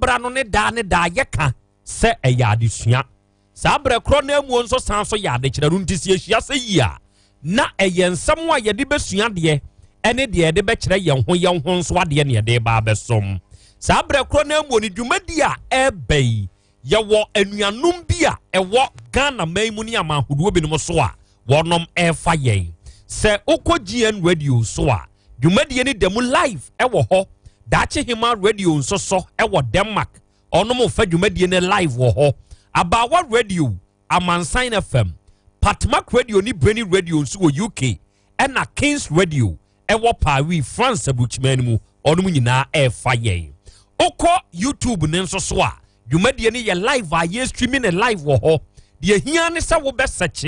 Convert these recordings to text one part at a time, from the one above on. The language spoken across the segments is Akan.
brano ne da yeka se eyadesua sabre kro na mu nso sanso yade kire runtisi ehia se yia na eyensam a yede besua de ene de yede be kire yen ho nso ade ne yede ba besom sabre kro na mu ni dwumadi a ebei ye wo anuanom bia ewo Ghana maimu ni amahudo bi no so a wonom efa yen se okogien radio so a dwumadi ni demu live ewo ho dache hima radio nso so ewo Denmark onom fa dwumadi ni live wo ho Abawa radio Amansan FM Patmak radio ni Breni radio nso wo UK ena Kings radio ewo Paris France abuchman mu onom nyina efa yen oko YouTube ne nso so a dwumadi ni ye live a ye streaming a live wo ho de hia ne se wo be search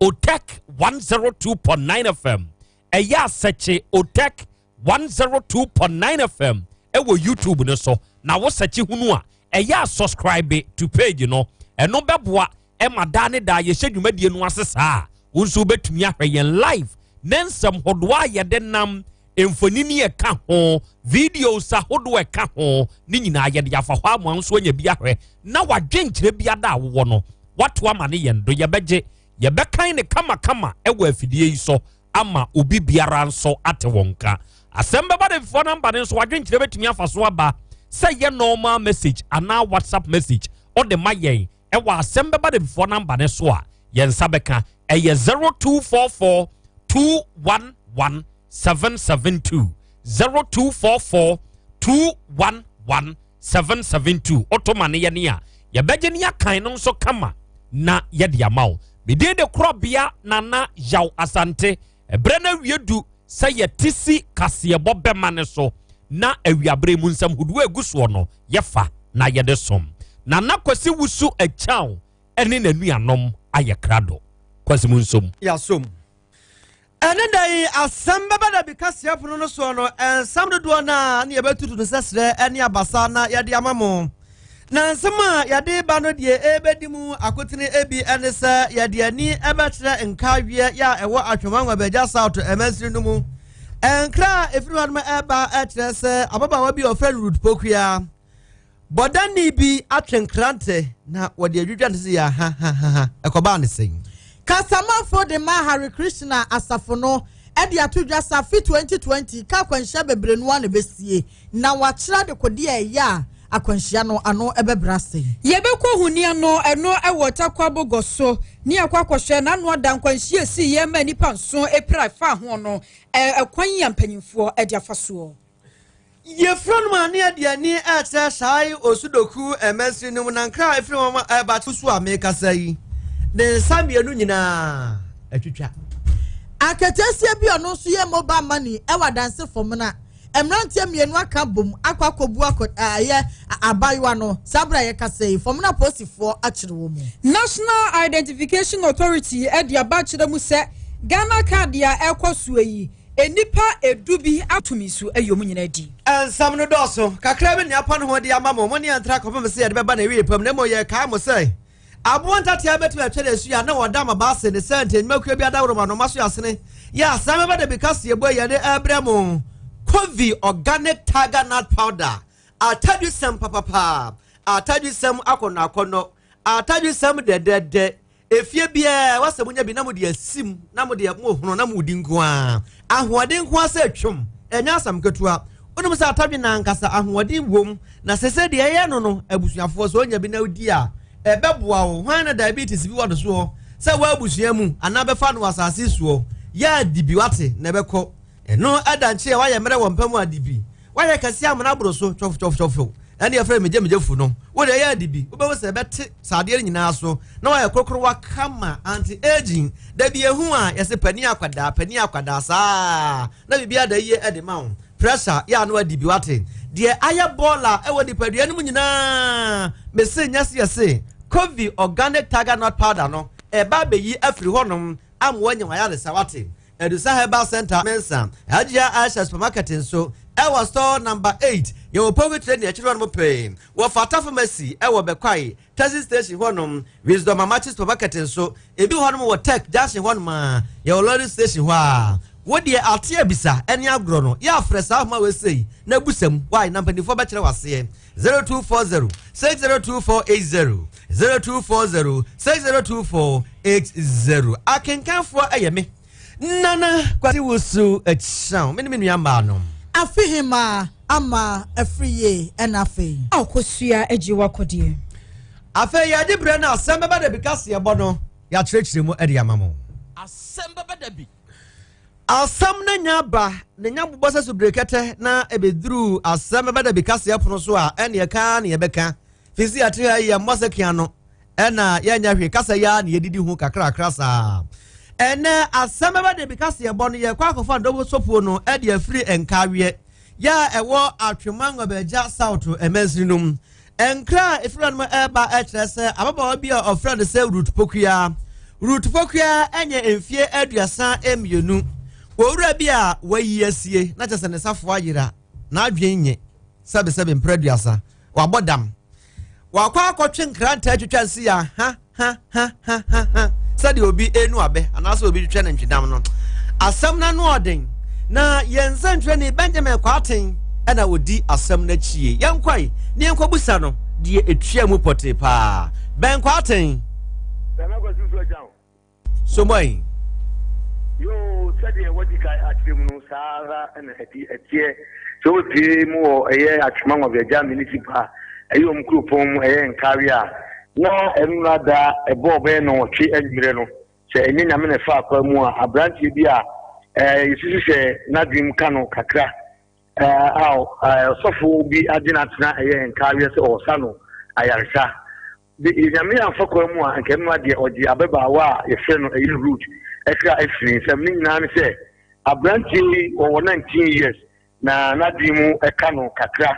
Otek 102.9 FM eya search Otek 102.9 FM ewo YouTube ne so na wo search hunu a eya subscribe to page no eno beboa ema da ne da ye hwedwumadie no asesa wonso betumi ahwe yen live nensam hodoa ye de nam emfonini e ka ho videos ahodo e ka ho ni nyina ye de afa hwa amwanso anya bi ahwe na wadwenkyere bia da wo no wato ama ne yen do ye beje ye bekan ne kama ewo afidie yi so ama obi biara nso ate wonka asembe ba de phone number ne nso wadwenkyere betumi afa so aba say ye normal message ana WhatsApp message or the mayen ewa asembe ba de phone number ne so a ye nsabeka eye 0244 211 772 0244 211 772 otomane ye ne a ye beje ne akan no nso kama na ye de amaw me de krobia nana yaw asante ebre na wiedu say ye tisi kase bobema ne so na awiabre mu nsam hudu eguso no yefa na ye de som nana kwasi wusu achaw ene nanuanom aye krado kwasi mu nsom ya som ene dai asamba bada bikase apono no so no ensam dodo na ne yebetutu no sesre ene abasa na ye de amamo na nsema ye de ba no de ebedimu akotene ebi ene se ye de ani ebekire nkawie ya ewo atwemanwa beja south emesiri no mu enkra everyone ma eba etrese ababa wa bi ofen root pokua bodani bi atwenkrante na wode adwudwa ntse ya ha ekoba ne sen kasama for the Mahari Krishna asafo no edi atudwa safi 2020 ka kwanhia bebre no na besie na wachira de kodi ya akwanhia no ano ebebrase yebekọ hunia no eno ewota kwabogoso ni akwakwhwe na no da nkwanhia si ye ma nipa nso epira fa ho no ekwan ya mpanyimfo edi afaso ye front man ne ade ni ete sai osudoku emesi no na nkra efiri mama eba tusu ameka sai de samienu nyina atwitwa akatesia bi ono so ye mobile money ewa danse fom na emrantie mienu aka bom akwakobu aye abaywa no sabra ye kasei fom na posifo akire wo mu National Identification Authority edi abachire mu se Ghana card ya ekoso yi enipa edubi atumisu eyom nyina di ensam no doso kakra bi ne apa no ho de amamo mo ne antra kofem se ye de beba na wi pam na mo ye ka mo sei abuanta tia betu atwe de su ya na woda ma ba se ne sente makua bi adawro ma no maso asene ya same ba de bikase ye boye de abramo Kovi organic tiger nut powder ataju sem papa ataju sem akona akono ataju sem de efie bia wasem nya bi na mo de asim na mo de mo hono na mo di nko a ahoade nko asa atwom enya asam ketua onum sa ataju na nkasa ahoade wom na sese de ye no abusuafo so nya bi na odi a ebeboa wo hwan na diabetes bi wodo so se wa abusua mu ana be fa no asase so ya dibi wate na beko eno adanche wa ye mere wo mpamu adibi wa ye kase amana bro so chof ene ye frɛ meje fu no wo de ya dibi wo be wo se bete sade nyina so na wa ye kokoro wa kama anti aging da bi ehu a ye se pani akwada saa na bibia da ye ede ma wo pressure ya no adibi wate de aye bola e wo dipadua no nyina me se nyase ye se Kovi organic tiger nut powder no e ba be yi afiri honom amwo nya wa ya de sawate Edusa Herbal Center Mensa Hajia Aisha Supermarket nso ewa store number 8 ye opogo train e chiro no pay wo fata pharmacy ewa bekwai taxi station honom Wisdom Mamachi Supermarket nso ebi honom wo tech junction honom ye lorry station ho a What dear Altia Bisa, any agrono, ya fresa ma we say, na busem, why number the four bachelor was saying 0240 602480 0240 602480. I can count for Ayame. Nana, Quati Wusu, a sound, many yamano. Afihima, ama, a free ye, and a fee. Oh, Kosia, Ejiwako dear. Afe ya di brena asembe ba de bikasi ya bono ya chirechire mu edi amamo asembe ba da bi asam na nya ba na nya bobosa su brekete na ebeduru asembe ba de bikasi ya pono so a ene ye ka na ye beka fisi atre ya mose kiano ena ya nya hwe kasa ya na ye didi hu kakra krasa ene asembe ba de bikasi ya bono ye kwa akofa dobo sopuo no edi afiri enkawe ya ewo atwemango beja south emensrinum Enkra ifran ma eba etrese ababa bi a friend say root pokuya enye emfie aduasa emienu owura bi a wayi asie na chese ne safo ayira na adwen nye sebe mpraduasa wabodam wakwa akotwe nkranta atwetwa nsi ya ha sadi obi enu abe anaso obi twetwa ne ntwedam no asam na no oden na yenza ntwe ne Benjamin Kwaten ena odi asam na chie yankwai ni enkobusa no die etua mu pote pa Ben Kwaten so moi yo said wadi kai atim no sara na etie so pie mu eye atuma of the municipal eyo mkrupom eye nkari a na enrada ebo be no twe adwire no se enye nyame ne fa akwa mu a abrantie bi a yisisi se na dream kano kakra sofo bi adinatena eye nkari se osano ayarsa the nyame afakwa mu a nkemma de oji abeba wa yefe no eye root extra efin sem ni nyina ne se abrantie o 19 years na dream kano kakra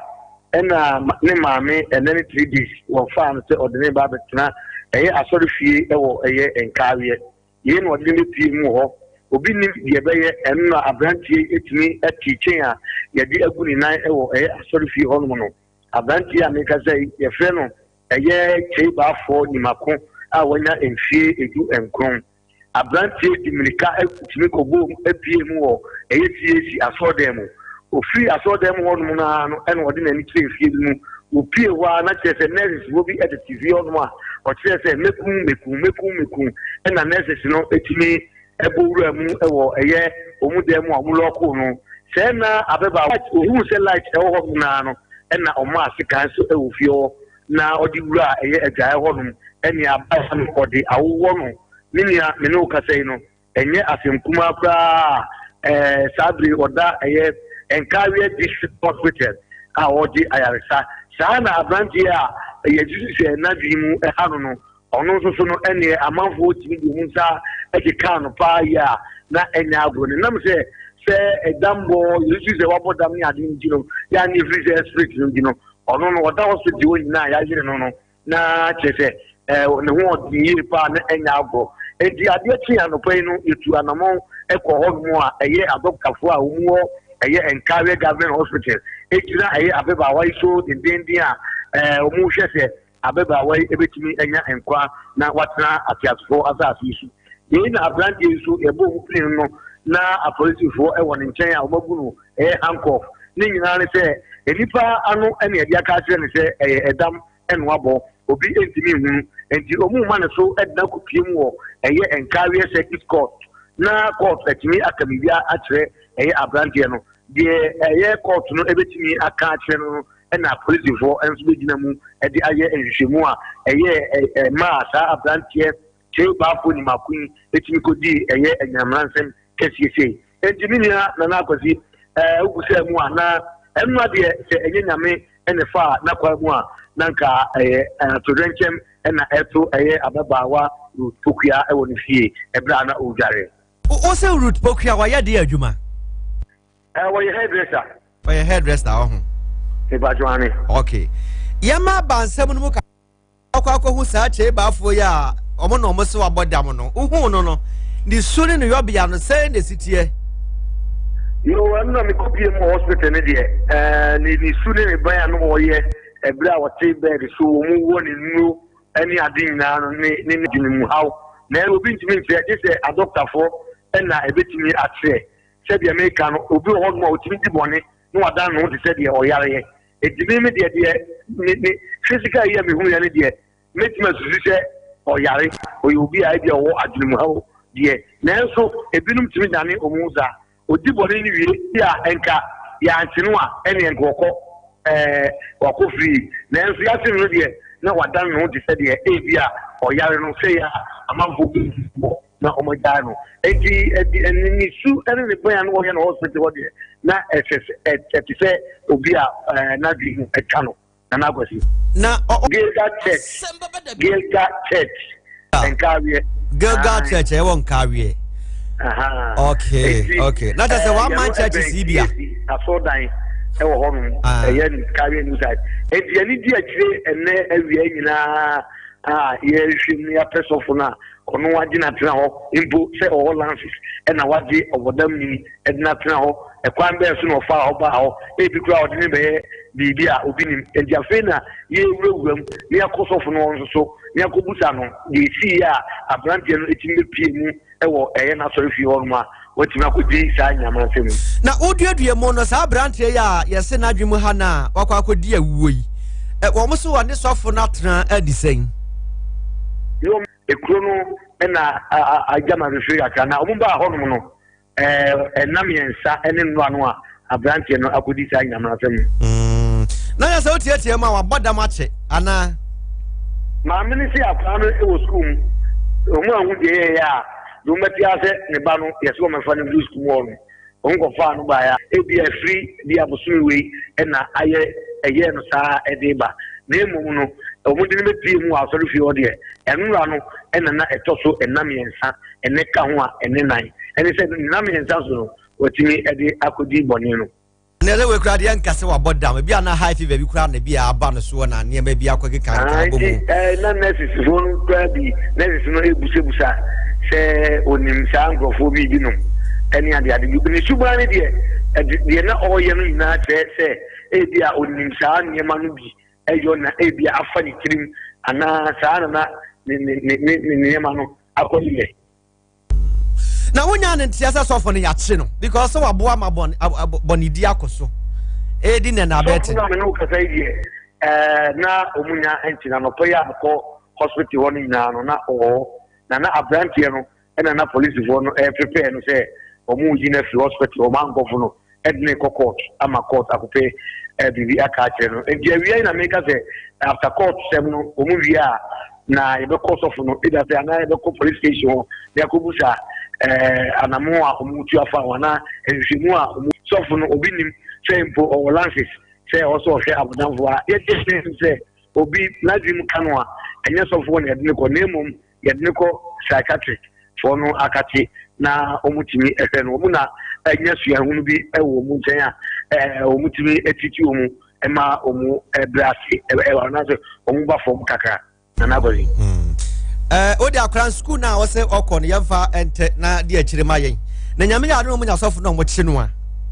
ena ne maame enene 3 days wo fa no se odene ba betena eye asori fie ewo eye enkawe ye no odene pie mu ho obi nim ye beye enna abrantie etimi atichen a ye di aguni nan ewo eye asori fie ho no abrantie a meka say ye fe no eye cheba fo ni mako a wanya enfie edu enkron abrantie dimilika etimi kobo epie mu ho eye tie asodem ofiri asodem ho no na no ena odi na ni tire fie mu opie wa na chese nurses wo bi edit TV on a o chese mekum ena nurses no etimi ebowura mu ewo eye omudem amuloko no se na abeba ohu se light ewo ho na no ena omo asika so ewo fie na odi wura eye agyae ho no eni aba no odi awo no ninia me no kasei no enye afemkuma pra sabri oda eye enkawe district hospital a odi ayaresa sana abrantie a yejisi na dwimu hanu no ono so no ene amanfo timi di hunsa ekeka no pa ya na enya agro ne nam se edambo yejisi wabodam ni ade njino ya ni freeze spirit njino ono no oda hospital wo nyina ya yire no na chese ne ho di yiri pa na enya agro edi ade tia no pa no etu anamo ekọ ho mu a eye adokafo a omuo eye enkawe government hospital ekira eye abeba wa iso dindindi a omu hwese abeba wa ebetimi enya enkwa na watena atiasfo asasi isu ye na abranti isu ebo plane no na apolitifo ewo ne nchen a omagunu handcuff ni nyina ne se enipa anu ene edi aka kire ne se edam eno abo obi entimi hu enti omu ma ne so edna kopiem wo eye enkawe circuit court na court etimi akamibia akire eye abranti no de eye court no ebetimi aka akire no na police for enso begina mu e de aye enhwehwemu a eye ma sa abrantie che ba fo ni makun etimi ko di eye enyamransem kesiese enjiminia na akwasi uguse mu a na enwa de se enye nyame ene fa na kwa mu a na nka torenchem na eto eye ababawa root pokua e woni fie ebra na odware o se root pokua wa ya de adwuma wa ye hairdresser wa ye hairdresser ho Johnny. Okay. Yama bansem no muka akwa hu sa che baafo ya omo no omo se wabodam no uhu no ni suni no yobia no say the city yo am na me kopie mo hospital ne de ni suni ne ban no wo ye ebra wo te bed so mu wo ni nu ani adin na no ni mu haw na obi ntimi ntia je se a doctor for na ebetimi atre said the American will be hold more to money. No, I don't know to say the Oyare. It didn't the physical year me who any dear. Make me say Oyare, or you'll be idea or Adrimu, dear. Nanso, a binum to me, Danny Omuza, or Diboni, ya enka, ya Antinua, any and Wako free. Nancy, I think, dear. No, I don't know to say the Avia or Yaro say a man who na Omodano. And the Sue and the Bayan Warrior Hospital, not as say, Obia, not being a channel. And I was now Gilga Church and Carrier. Gilga Church, I won't carry. Okay. Not as a 1 man church is Libya. I saw dying. Home, carrying inside. And the idea and every year, persona, or no one did not know, input say all lances, and a what day over them and not now, a quite person of far about, a big crowd in the Bibia, opinion, and Jafena, ye room, near Kosovo, so near Kobusano, the sea, a branch in the PM, or a sorry if you all my. What you could be sign now, would you be a monos? Our branch here, yes, and Adrimuhana, or I could dear we. Almost one is off for not the same. You a chrono and I gamma refrigerator now, Mumba Hormono, and Namian Sa and in Ranua, a branch and I could design a marathon. No, that's out here, Yama, but the match, Anna. My ministry of family was school. Yeah. Lumatiase Nebano, yes, woman for the blue school. Uncle Fan by a free, the Abusuwe, and a year no sa a deba. Name Muno, a wooden team was sorry for you, and Rano, and a tosso, and Nami and Sa, and Nekawa, and Nenai. And he said, Nami and Sasso, what you need at the Akudi Bonino. Never will cry the Castle about down, maybe on a high fever, you crown, maybe a bonus one, and near maybe a quick kind. Not necessary, one crabby, necessary Busa. Say onim sango fo bi no eni ade ade bi ni suba ne de na oye no na say e bia onim san ne ma no bi eyo na e bia afa ni tirim ana san na ne ma no akole na wonya ne ntia so for ne ya che no because so aboa ma bonidi akoso e di ne na beti na me no ka say na omunya entina no to ya ko hospital woni na no na na abrantie no na police for no prepare no say omu yi na free hospital o man go for no edne court ama court akupe bibi aka che no e dia wi na make say after court sem no omu wi a na e be court of no e da say na e be police station ya ko busa anamo a omu tu afa wana enfimu a omu so for no obi nim say mpo o lances say also say abudan for e just say obi na dream kanwa enya so for no edne ko nemum yedniko psychiatric for no akati na omutimi efeno omuna enya sua hunu bi ewo mu nten a omutimi etiti omu ema omu brasi na so omu ba form kakra na nagori odi akran school na wo se okọ ne yemfa ente na de akire mayen na nyame ya no mu nya sofo no mo chi no a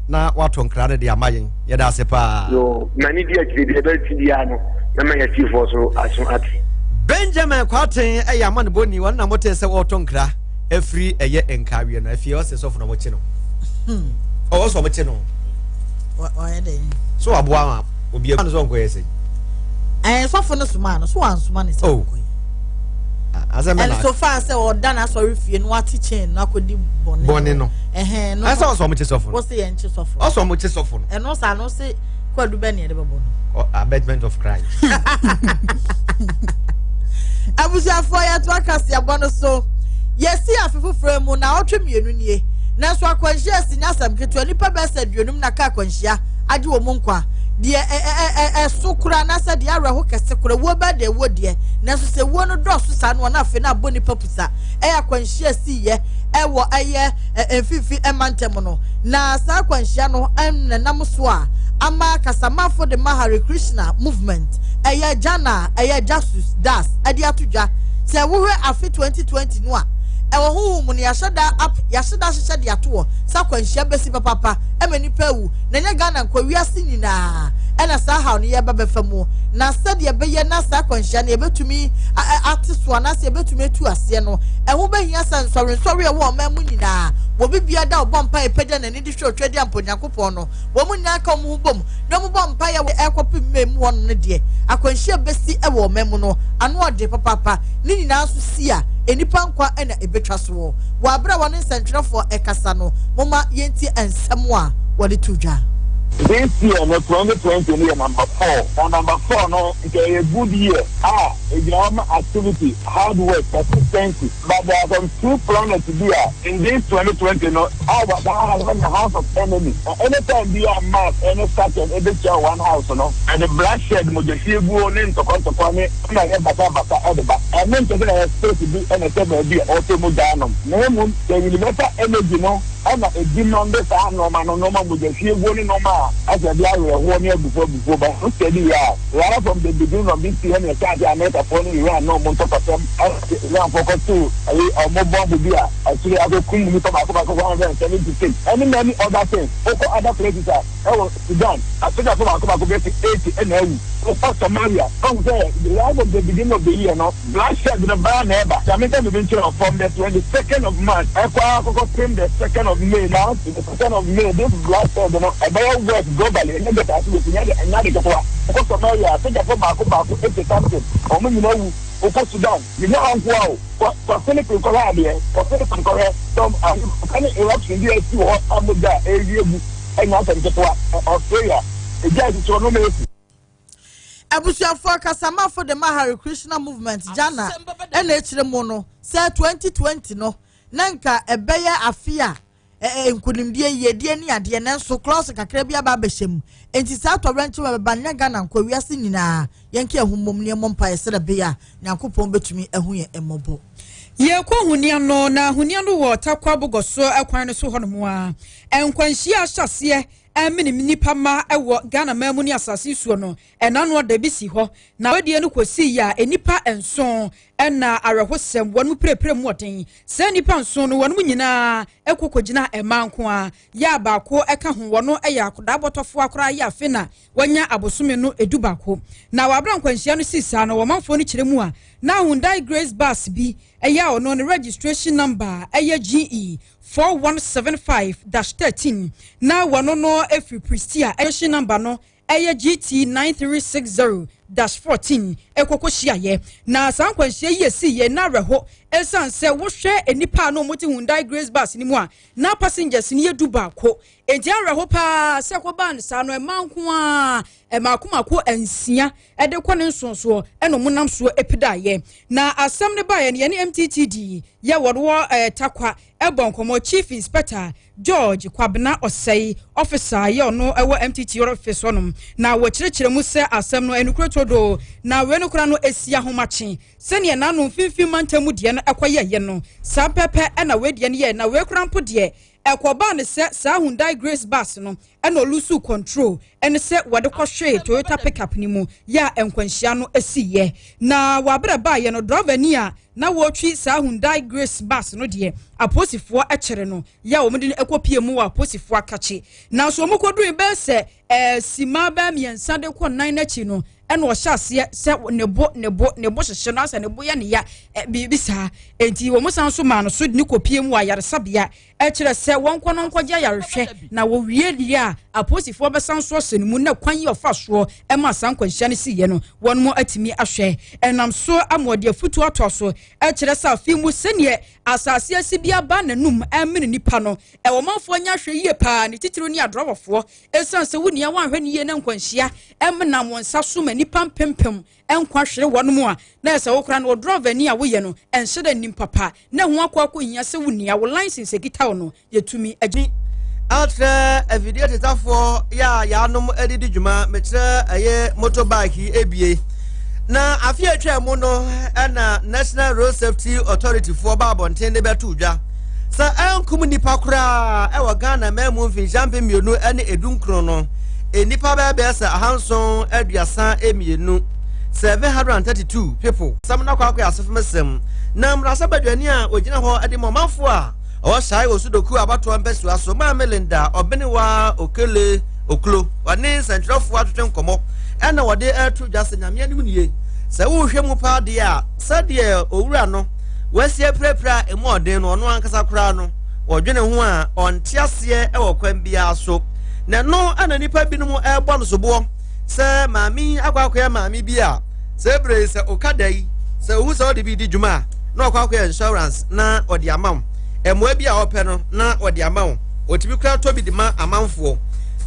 na wato nkra de amayen ye da se pa yo na ni de akire de be ti dia no na me ya chief so aso ati Benjamin Kwaten man boni one na mote se woto nkra efri eye enkawie no afie o se so fo no moche no o so moche no o ye dey so aboa ma obi e so nko yese so fo no suma no so ansuma ne se nko azema na and so far say o dana so refie no ati chain na akodi boni no no asa so moche so fo no se ye nche so fo o so moche so fo no and no sa no se kwadu be ne de bebo no abatement of crime abuja for ya to akasi abono so yesi afefu fremu na otwe mienu nie na so akwanhia sinya sam keto nipa be saduonum na ka akwanhia ade wo munkwa de sokura na se de areho kese kura wo ba de wo de na so se wo no do so sa no na afi na aboni papusa akwanhia si ye ewo emfifi emantem no na sa akwanhia no nam so a ama kasamafo de Hare Krishna movement jana Jesus das adi atudwa se wo hwe afi 2020 no a ɛwɔ ho mu ne yɛhyɛda hyehyɛ de ato sa kwanhyia besi papa ɛma nipa wu na nya Ghana nkwa wiase nyinaa ɛna saa ha no yɛba bɛfa mu na sɛdeɛ bɛyɛ na saa kwanhyia no yɛbɛtumi ate so anase yɛbɛtumi atu aseɛ no ɛho bɛhia sɛ nsɔre ɛwɔ ɔman mu nyinaa wɔ bibia da ɔbɔ mpa ɛpɛgya n'ani de hwɛ otwa de amponyankopɔn no wɔ mu nyinaa ka ɔmo ho bom na ɔmo bɔ mpa yɛ ɛkɔpɛ mmɛmu hɔ no deɛ akwanhyia bɛsi ɛwɔ ɔman mu no ano ɔde papa ne nyinaa nso si a enipa nkwa ɛna ebetwa so wɔ abra wɔ ne nsɛntwerɛfoɔ ɛkasa no moma yɛnti nsɛm a wɔde to dwa. This year, no 2020, we are number 4. On number 4, no, it's a good year. Economic activity, hard work, consistency. But there are some 2 planets to be in this 2020. No, our house of enemy. Anytime we are mass, any second, every year one house, no, and the bloodshed, Mojasi, Buonin, to Contoquani, and I have Bata at the back. I meant to say, supposed to be any time of the Automodanum. No, the universal energy, no. I'm a demon this no man no man with the few going no man as a black one year before but who said right from the beginning of this year and start the America for Iran no month of them focus to a mobile would be actually I go come with 176 and many other things other places are Sudan I think I go get 80 and Somalia right from the beginning of the year no bloodshed in the ban ever Jamaica from the 22nd of March I came the 2nd of May now, the 2nd of May, this bloodshed, you know, a better work globally, and then that's what we had another because Somalia, I think I put back 80 something, or maybe you know, over Sudan, you know how for Philippine Korea, some kind of eruption here too, or Amuda, area, and not Australia, it just no mercy. Abusuafo kasama for the Mahari Krishna movement jana ena echire mu no say 2020 no nanka ebeye afia nkunimdie yedie ni ade na nso close kakra bia ba behyem enti sa tɔbranche ba banya Ghana nkwa wiase nyinaa yenke ahumom ne mompa yesere bia nyankopɔn betumi ehu ye emobo ye ko hunia no na hunia no wo takwa bogoso ekwan no so honomo a enkwanhia ahyase emini nipa ma ewo Ghana mamu ni asase suo no enano da bisi ho na wadie no kosi ya enipa enson ena arehosem wonu prepre mu oten se nipa enson no wonu nyina ekokogina emanko a ya baako eka ho wono eya akoda botofo akora ya afena wanya abosome no edubako na wabra nkwanhia no sisa no womanfo no kire mu a na Hyundai Grace Bus bi eya ono no registration number eya GE 4175-13 na wano no every Pristia registration number no eya GT 9360-14 ekokoshia ye na sankwanhia yesi ye na reho esan se wo hwe enipa no moti Hyundai Grace Bus ni mu a na passengers ni eduba ko enti reho pa se ko ban sa no emanko a emakomako ansia ede ko ne nsonso eno munam so epida ye na asam ne ba ye ne MTTD ye wodo takwa ebonkomo Chief Inspector George Kwabena Osei officer ye ono ewo MTT office onum na wo kirekire mu se asam no enukro todo na we no kura no esia homache se ne na no mfimfim mantamu de no ekoye ye no sa pepe na we de ne ye na we kura mpo de ekoba ne se sa Hyundai Grace Bus no ena olusu control ene se wode kohwe Toyota pickup ni mu ya enkwanhia no asiye na wabra ba ye no driver ni a na wotwi sa Hyundai Grace Bus no de aposifo ekere no ya omde ne ekopie mu wa aposifo akache na so omokodu be se sima ba miensa de ko nan na chi no ena o hyase se nebo hyehye no asa nebo ya ne ya bibisa enti wo musan so ma no so de ne kopie mu wa yaresabea ekere se wonko no nkogya yarehwe na wo wie die a aposifo besan so senmu na kwan ye ofaso ema sankwanhia ne siye no won mo atimi ahwe enam so amode afutu atoso ekere se afimu senie asase asibia ba nanum emene nipa no ewo manfo nya hwe yie pa ne titiro ni adrobofo esan se wunia wanhwe ne yie na nkwanhia emnam wonsa so ma nipa mpempem enkwa hwere wonom a na ese wo kra no driver ni a wo ye no enhyeda nim papa na ho akwa hia se wunia wo license ekita no yetumi agi atre a video tetafo ya nom edidi dwuma metre eye motorbike ebie na afia atwa mu no na National Road Safety Authority for babonten de betu dwa sa ankum nipa kura e wa Ghana mamu mfin champion mienu ene edunkro no enipa ba be sa ahanson aduasa emienu 732 people. Some na kwa asefo mesem. Na mrasa badwani a ogina ho ade momafo a o sai osudoku abato ambesu aso ma Melinda Obeniwa Okele Oklo. Wane sentrofo atwetwe nkomo. Ena wode atu dwase nyame anim nie. Se wo hwe mu pa de a sade owura no wasie prepra emu oden no ono ankasa kura no odwene ho a onte ase e wokwan bia so. Na no ana nipa binom ebo no sobo. Se mami akwakoya mami bia se bre se okadai se hu se odi bi di djuma na akwakoya insurance na odi amam emo bia ope no na odi amam otibi kura to bi di ma amanfo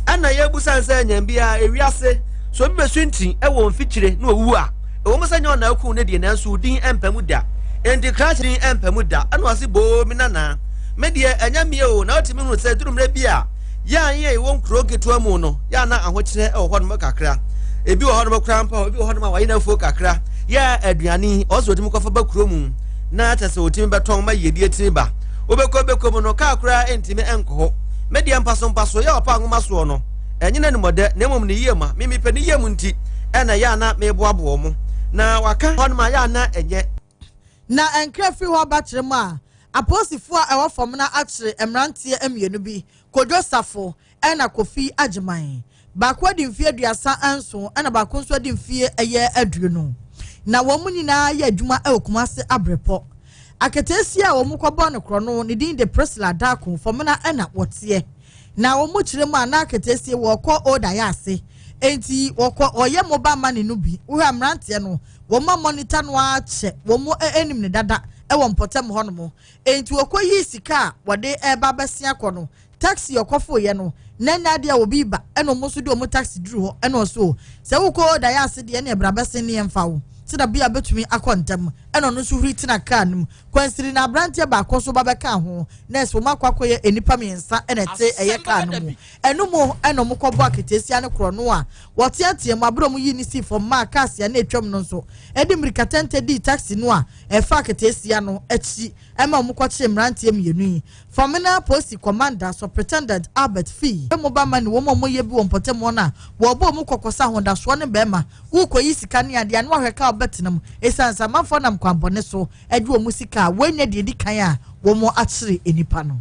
ana ye busan se nyam bia ewiase so bi besunti e wo mfikire na owu a e wo msanya na aku ne die nanso din empamu da endi krachiri empamu da ana wase bo mi nana me die anyamie o na otimi hu se durumre bia ya ye won kro keto mu no ya na ahokyere e ho no kakra ebi wo ho no kra mpa ebi wo ho no wa yina fo kakra ya aduani ozo otimi kofa ba kro mu na atase otimi beton ma yedi etini ba obekọ mu no kakra entimi enko media mpaso ya opa nwoma so no enyina ni mode na emom ni yema mimi pe ni yemu nti ena ya na meboabo mu na waka ho no ma ya na enye na enkrafi ho ba kire mu a aposifo a ewo fom na akire emrantie emienu bi Kojo Safo ena Kofi Ajiman bakwa di mfie aduasa anso ena bakwa nso di mfie eye aduonu na wo mu nyina ya adwuma e Kumase Abrepo aketesi a wo mu kwabo ne kro no ne din de Priscilla Dako fom na ena wote na wo mu kire mu ana aketesi wo kọ oda ya ase enti wo kọ oye moba mane no bi wo amrantie no wo ma monitor no a che wo mu enim ne dada e wo mpotem ho no mo enti wo kọ yi sika wode e ba besia kọ no taxi yokofo ye no nanya de obi ba eno mo so de o taxi duru ho eno so se wo ko da ya ase de ne brabese ne emfa wo se da bia betumi akontem eno no so huri tina car num kwansiri na brantie ba koso ba beka ho nurse wo makwakoye enipa miensa enete eye car num eno mo eno mo kobo aketesia ne kro no a wote atie mo abro mo yi ni si for ma kasia na etwam no so edi mrikatente di taxi no a e fa aketesia no achi ema mo kwache mrantie mienu Famina Post Commander Superintendent Albert Fee mo ba mani wo mo ye bi wo mpotem na wo bo mo kokosa honda so ne bema wo koyi sika ne ade anu ahweka obetenam esansa manfo nam kwambone so ade wo musika wanya de di kan a wo mo akire enipa no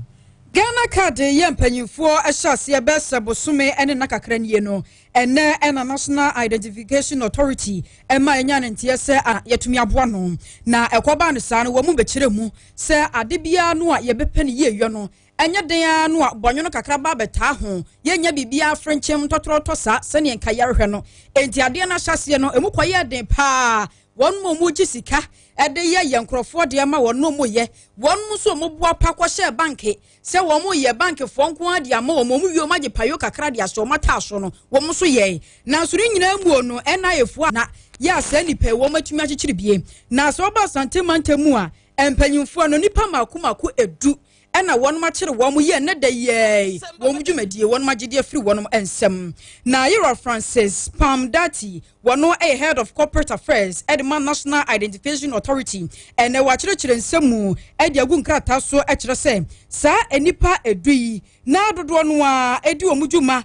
Ghana card ye mpanyimfo ahyase besa bosume ene nakakra nie no ene National Identification Authority ema enya ntie se yetumi aboa no na ekoba no sa no wo mu bekire mu se ade bia no a ye bepene ye yɔ no enya den no a bonyo no kakra ba beta ho ye nya bibia frenchem totoroto sa se ne nka yarehwe no enti ade na hyase no emu kwaye den pa won mo gisika ede ye yenkrofo de ma won mo ye won mo so mo boa pa kwa she banki se won mo ye banki fo nko ade ama won mo wi o magye payo kakra de aso mata aso no won mo so ye na so nyina mu no ena yefu na ya se nipa won matumi akyekire bie na so ba santemantemu a empanyimfo no nipa makomako edu ena won ma kire won ye ne da ye won dwumadie won ma gide afiri won ensem na Yero Francis Pamdati wono a head of corporate affairs Edman National Identification Authority ene wa kire nsemu edi agu nkrata so kire se sa enipa edui na dodo no a edi omudwuma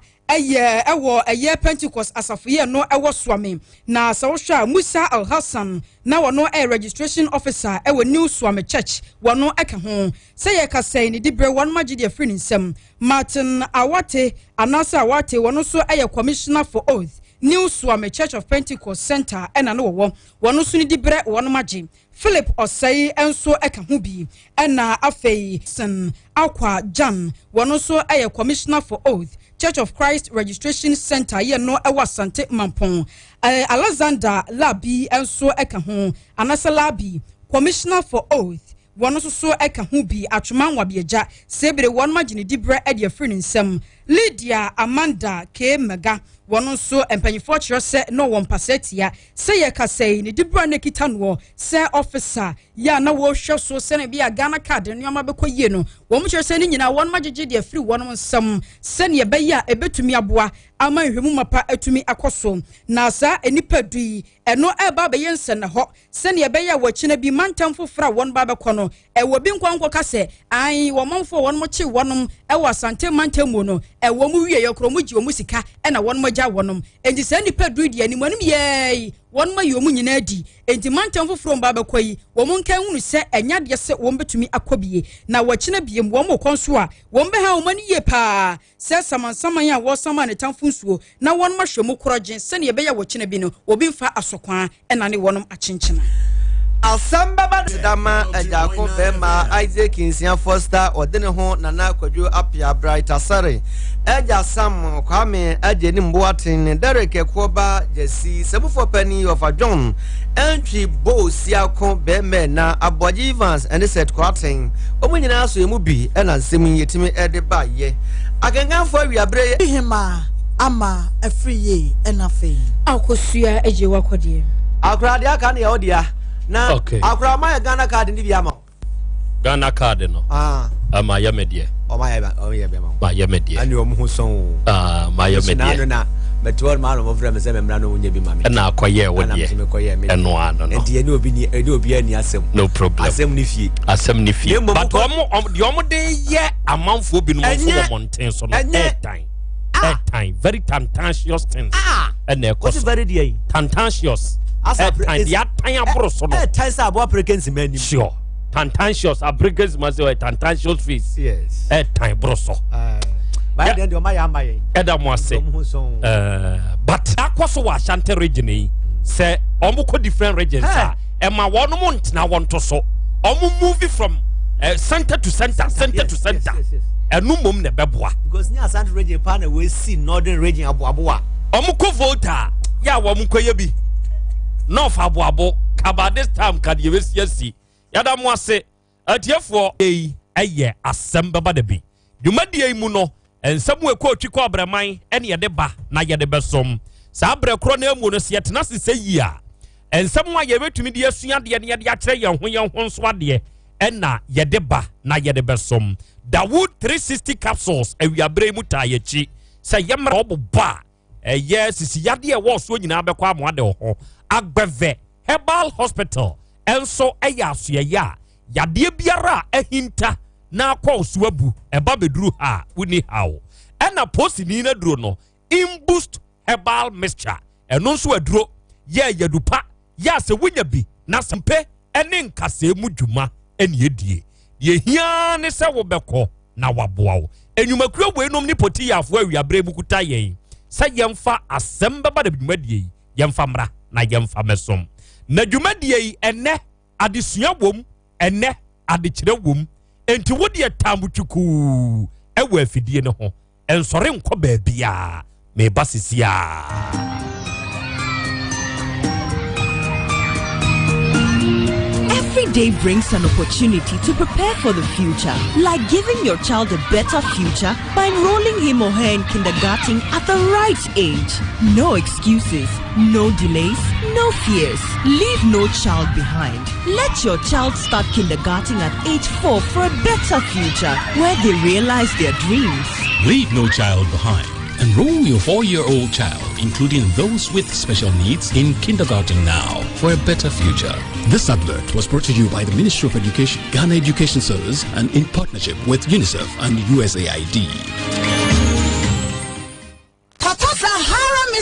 ewo Pentecost asafoye no ewo swame na sawhwa Musa Al Hassan na wono registration officer ewo New Swame Church wono eka ho se ye ka sei ni dibre won magide afri nsem Martin Awate anasa Awate wono so commissioner for oath New Swame Church of Pentecost Center ena no wono so ni dibre wono magi Philip Osei enso eka ho bi ena afei sen akwa Jan wono so commissioner for oath Church of Christ Registration Center ye no ewa Sante Mampon Alexander Labi enso eka ho anasa Labi commissioner for oath wono so eka ho bi atweman wabieja sebere won magine dibre ede afri nsem Lydia Amanda K Mega wono so empanyifo kire se no won pasetia se ye ka sei ni dibra na kita no se officer ya na wo hwe so se na bia Ghana card no ama bekoyie no wo mu kire se ni nyina won magege de afiri won nsam se ne be ya ebetumi aboa ama hwemu mapa atumi akoso na sa enipa dui eno eba be yense na ho se ne be ya wachina bi mantamfo fra won ba bekono e wo bi nkwankwo ka se ai wo manfo won mo chi wonum e wo Asante mantamu no wo mu wie ye kro mu gi wo mu sika na won mo gya wonom enti se nipa duru di ani monum ye won ma yo mu nyina di enti mantam foforo mba be koyi wo mu nkan hunu se enya de se wo betumi akobie na wo kina biem wo mo konso a wo be ha wo mani ye pa se samansaman ya wo sama ne tamfo nsuo na won ma hwemu krogen se ne be ya wo kina bi no obi mfa asokwan na ne wonom akyenkyena Asamba Dama Ajako Bema Isaac Insian Foster or Deneho Nana Kojo Apia Bright Asare Eja Sam Kwame Ajeni Mboatin Derek Koba Jesse 74 penny of a John Entry Bo Siako Beme na Aboji Evans and said Quatin Omina so mubi and Simi Yetimi Edeba ye Agangan for we are brave hima ama a free ye and a fee. Akosua eje wakodie Akradia kan ya odia na akra my Ghana card ndi biama Ghana card no ama ya medie my biama ma ya medie ani o mu son ma ya medie na metuor ma no vra me se me mra no nya bi ma me na akoye wo de eno ano no enti ani obi ani asem no problem asem ni fie but omo de ye amanfo bi no so monten so no airtime very tantatious things and what's very dear tantatious airtime ya tan abro so no airtime sa abo frequency mani sure tantatious abrigades must say tantatious fees yes airtime bro so by then the my Edamo say but akwaso wa Ashanti region say omo ko different regions e ma wonu mont na won to so omo movie from center to center to center enu mom na beboa because ni Ashanti region pa na we see northern region aboabo omo ko volta ya wo mo koye bi north aboabo kaba this time ka de we see Yadamo say atiefo eye asem baba de bi dwumadie mu no ensam we ko twiko abraman ene ye de ba na ye de besom sa abrekro na amu no se yetena se yi a ensam wa ye betumi de asua de ne ye de akere ye ho nso ade ena ye de ba na ye de besom Dawood 360 capsules awiabre mu ta ye chi se ye mra oboba ye sisi yade e wo so nyina bekwa amade ho agbeve herbal hospital enso eya asoye ya yade biara ahinta na kwa osuabu eba beduru ha wuni hawo ena posi ni na duro no imboost herbal mixture eno nso aduro ye yadupa ya se wunya bi na sempe ene nkase mu dwuma ene edie ye hia ne se wo beko na waboa wo enwumakuro bo enom ni poti ya afo awiabre bukuta yen se yemfa asem baba de dwumadie yemfa mra na yemfa mesom na dwumadie ene adesua wom ene adekire wom enti wodi atambutuku ewa afidie ne ho ensore nkọ baabia me basisia Every day brings an opportunity to prepare for the future, like giving your child a better future by enrolling him or her in kindergarten at the right age. No excuses, no delays, no fears. Leave no child behind. Let your child start kindergarten at age 4 for a better future, where they realize their dreams. Leave no child behind. Enroll your 4-year-old child, including those with special needs, in kindergarten now for a better future. This advert was brought to you by the Ministry of Education, Ghana Education Service, and in partnership with UNICEF and USAID.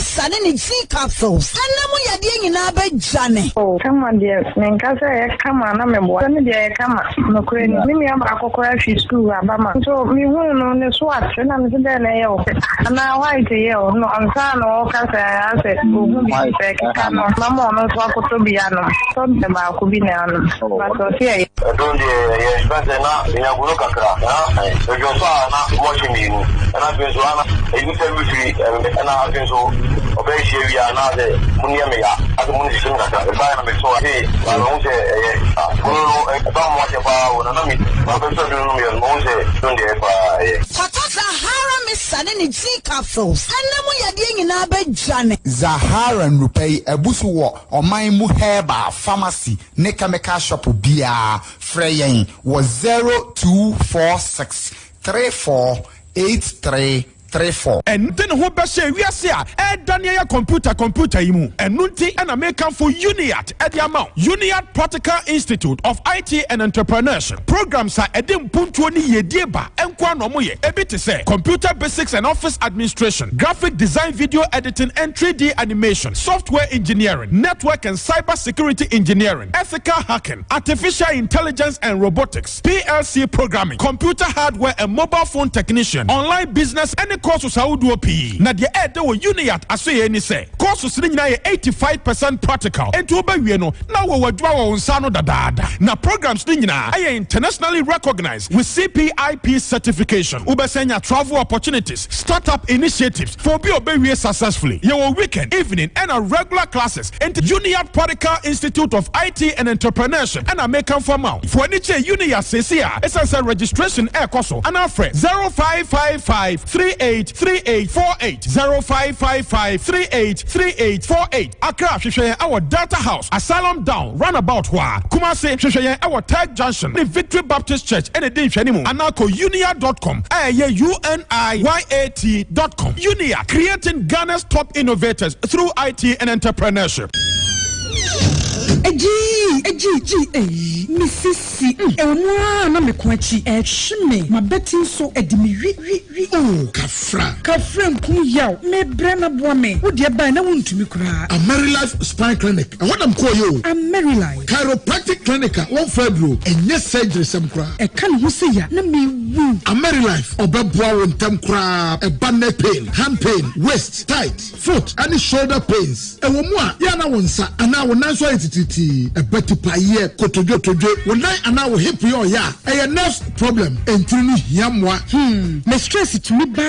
Saneni G capsules. Anamu ya die nyina ba jane. Oh, come on dear. Menkasa come on na mebo. Me dia kama. No kure ni. Me am akokora fi school abama. So me hu no ne so atwe na me de na ye o. Na white ye o. No ansa no kasa ase. Ohu bi se ka no. Mama no so akoto bi ano. So de ba ko bi na ano. Ba so tie. Don de ye spend na ina gulo kakra. Na so jo sa na mo chimi ni. Na be so ana. E ni se mi fi na be so obey Shevia na de Munyamia, as a municipal, the Bayern so hey, I don't say, don't watch about Nami, Zahara Miss Saneni G capsules. Anamu ya die nyina ba jane. Zahara Rupei Ebusuwo or my Muheba pharmacy Nekameka shop bia Freyen was 0246 3483 34. And then who be say we are say Daniel computer imu. And nunti and American for UNIAT at the amount. UNIAT Practical Institute of IT and Entrepreneurship. Programs are edim puntuoni yedieba and kwanomoye. Ebiti say computer basics and office administration, graphic design, video editing and 3D animation, software engineering, network and cyber security engineering, ethical hacking, artificial intelligence and robotics, PLC programming, computer hardware and mobile phone technician, online business, any courses how do PE. Na the ed wo UNIAT asoye ni say courses ni nyina 85% practical. And to obey no na wo wadwa wo nsano dadada. Na programs ni nyina are internationally recognized with CPIP certification. Ubesenya travel opportunities, startup initiatives for be obey successfully. Your weekend, evening and a regular classes into UNIAT Practical Institute of IT and Entrepreneurship and American for mount. For any UNIAT CCA, SSL registration air coso and our friend 0555 383848 0555 383848. Accra Shishaya our data house, Asylum Down, Runabout Wa, Kumasi Shishaya our Tag Junction, the Victory Baptist Church, and a day anymore. Anako unia.com, UNIYAT.com. Unia creating Ghana's top innovators through IT and entrepreneurship. Mississippi, na me kwachi shime ma betting so edimi wi oh kafra nkum yaw me brana boa me wo de ba na wontumi kura a Marylife Spine Clinic and what I'm call you a Marylife Chiropractic Clinic one February and yes surgery some kura e kan ho se ya na me wu a Marylife obeboa won tam kura e back pain, hand pain, waist tight, foot and shoulder pains e wo mu a ya na wonsa ana wonan so entity e better paye kotojo wonan ana wo hip yo ya e nerve problem entini hiamwa me stress to me ba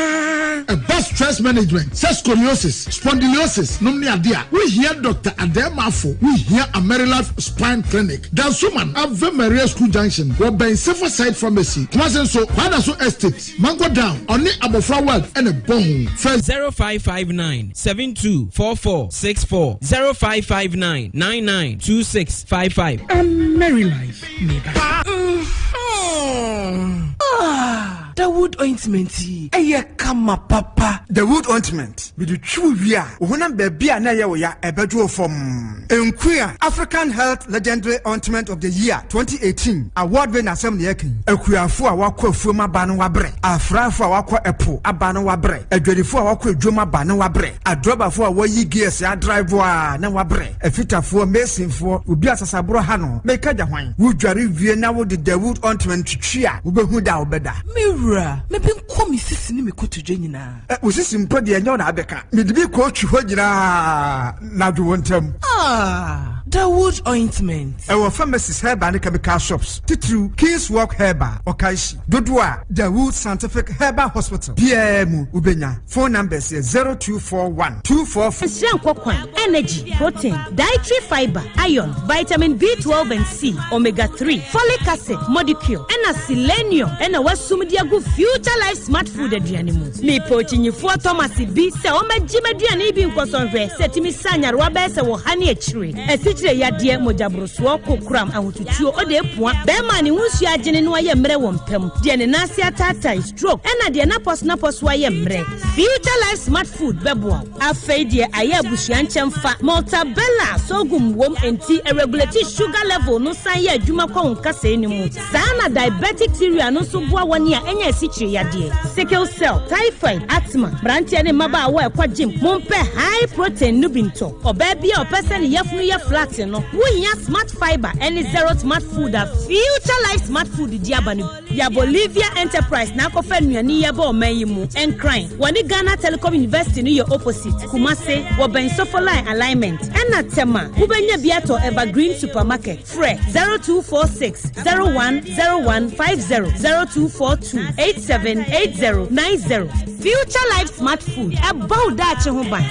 a bad stress management, scoliosis, spondylosis, nomni adia. We hear Dr. Ademafo. We hear a Marylife Spine Clinic. That's woman at Maria School Junction. We're by Side Pharmacy. So, Panaso Estate. Mango down. Only Abofra World and a bone. First 0559 724464 0559 992655. Marylife. The wood ointment. Eye kama papa. The wood ointment. With the true via. Uhunam bebia na ya oya ebeduo from. Enquia African Health Legendary Ointment of the Year 2018. Award winner assembly ekin. Ekuafo a wakọ fuoma banu wabre. Afrafo a wakọ epo abanu wabre. Edwedifo a wakọ edwoma banu wabre. Adrobafo a wayi gears ya drive wa na wabre. Efitafo mesinfo obi asasabro ha no. Meka ja hwan. Wudware wie na wo the wood ointment twia. Wobehu da obeda. Mira, me bin komi sisi ni me kotodwe nyina. Usisi mpo de enyo na abeka. Me de bi ko twi ho nyina na dwo ntam. The wood ointment. Our pharmacies herb and chemical shops. Titru Kings Walk Herba Okaishi. Dodua The Wood Scientific Herbal Hospital. PM Ubenya. Phone numbers 0241 244. Energy, protein, dietary fiber, iron, vitamin B12 and C, omega 3, folic acid, molecule, and a selenium, and a wasumdiagu future life smart food adrianimu. Me poaching you for Thomas B. Se ome jimadiani bin kosonre, setimi sanya wabese wo hani a tree. Esitre ya die mojabroswo kokram ahututuo ode poa. Bema ni wunsu ya jene no ye mre wompem. Die ne nasi atata stroke. Ena die napos wa ye mre. Future life smart food beboa. Afei die aye abusuanchem fa. Maltabella sogum wom enti regulate sugar level no san ye adwuma kwa nkasa enimu. Sana diabetic theory no so boa wani a enya esitre ya die. Sickle cell, typhoid, asthma. Brantia ne maba wa kwa gym. Mompe high protein nubinto. Obaby o person yefunu ye flat no. We ya smart fiber any zero smart food a future life smart food diabanu. Ya Bolivia Enterprise na kofa nuani ya ba omayimu encrying. Wani Ghana Telecom University ni your opposite. Kumase wo ben sofolai alignment. Ena tema ubenya biato Evergreen Supermarket. Fre 0246 010150 0242 878090. Future life smart food. About that ho ban.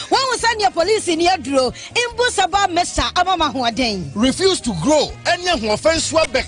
When we send your police in your draw, Imbusaba Mesa Amama Huaden. Refuse to grow, and your offense will be.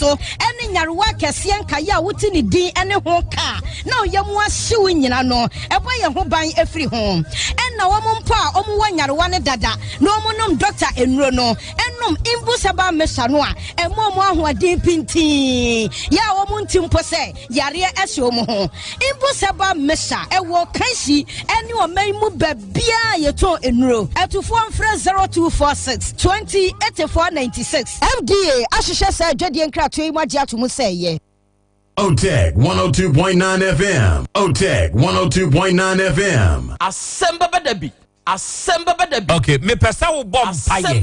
so ene nyarewa kese nkaya wuti ni din ene ho ka na oyemu ahyew nyina no ebo ye ho ban afiri ho enna wo mpa omu wa nyarewa ne dada na omunum Dr. Enuro no enum imbusaba mesha no a emomu ahoden pintin ya wo muntimpo se yare ehye omu ho imbusaba mesha ewo kanshi ene omaimu babia yeto Enuro etufo mfre 0246 208496 FDA ahyehyɛ sɛ adwadie nkrato yi magye atomu sɛ ye OTEC 102.9 FM. OTEC 102.9 FM. Asemba badabi. Okay, me pesa wo bom paye.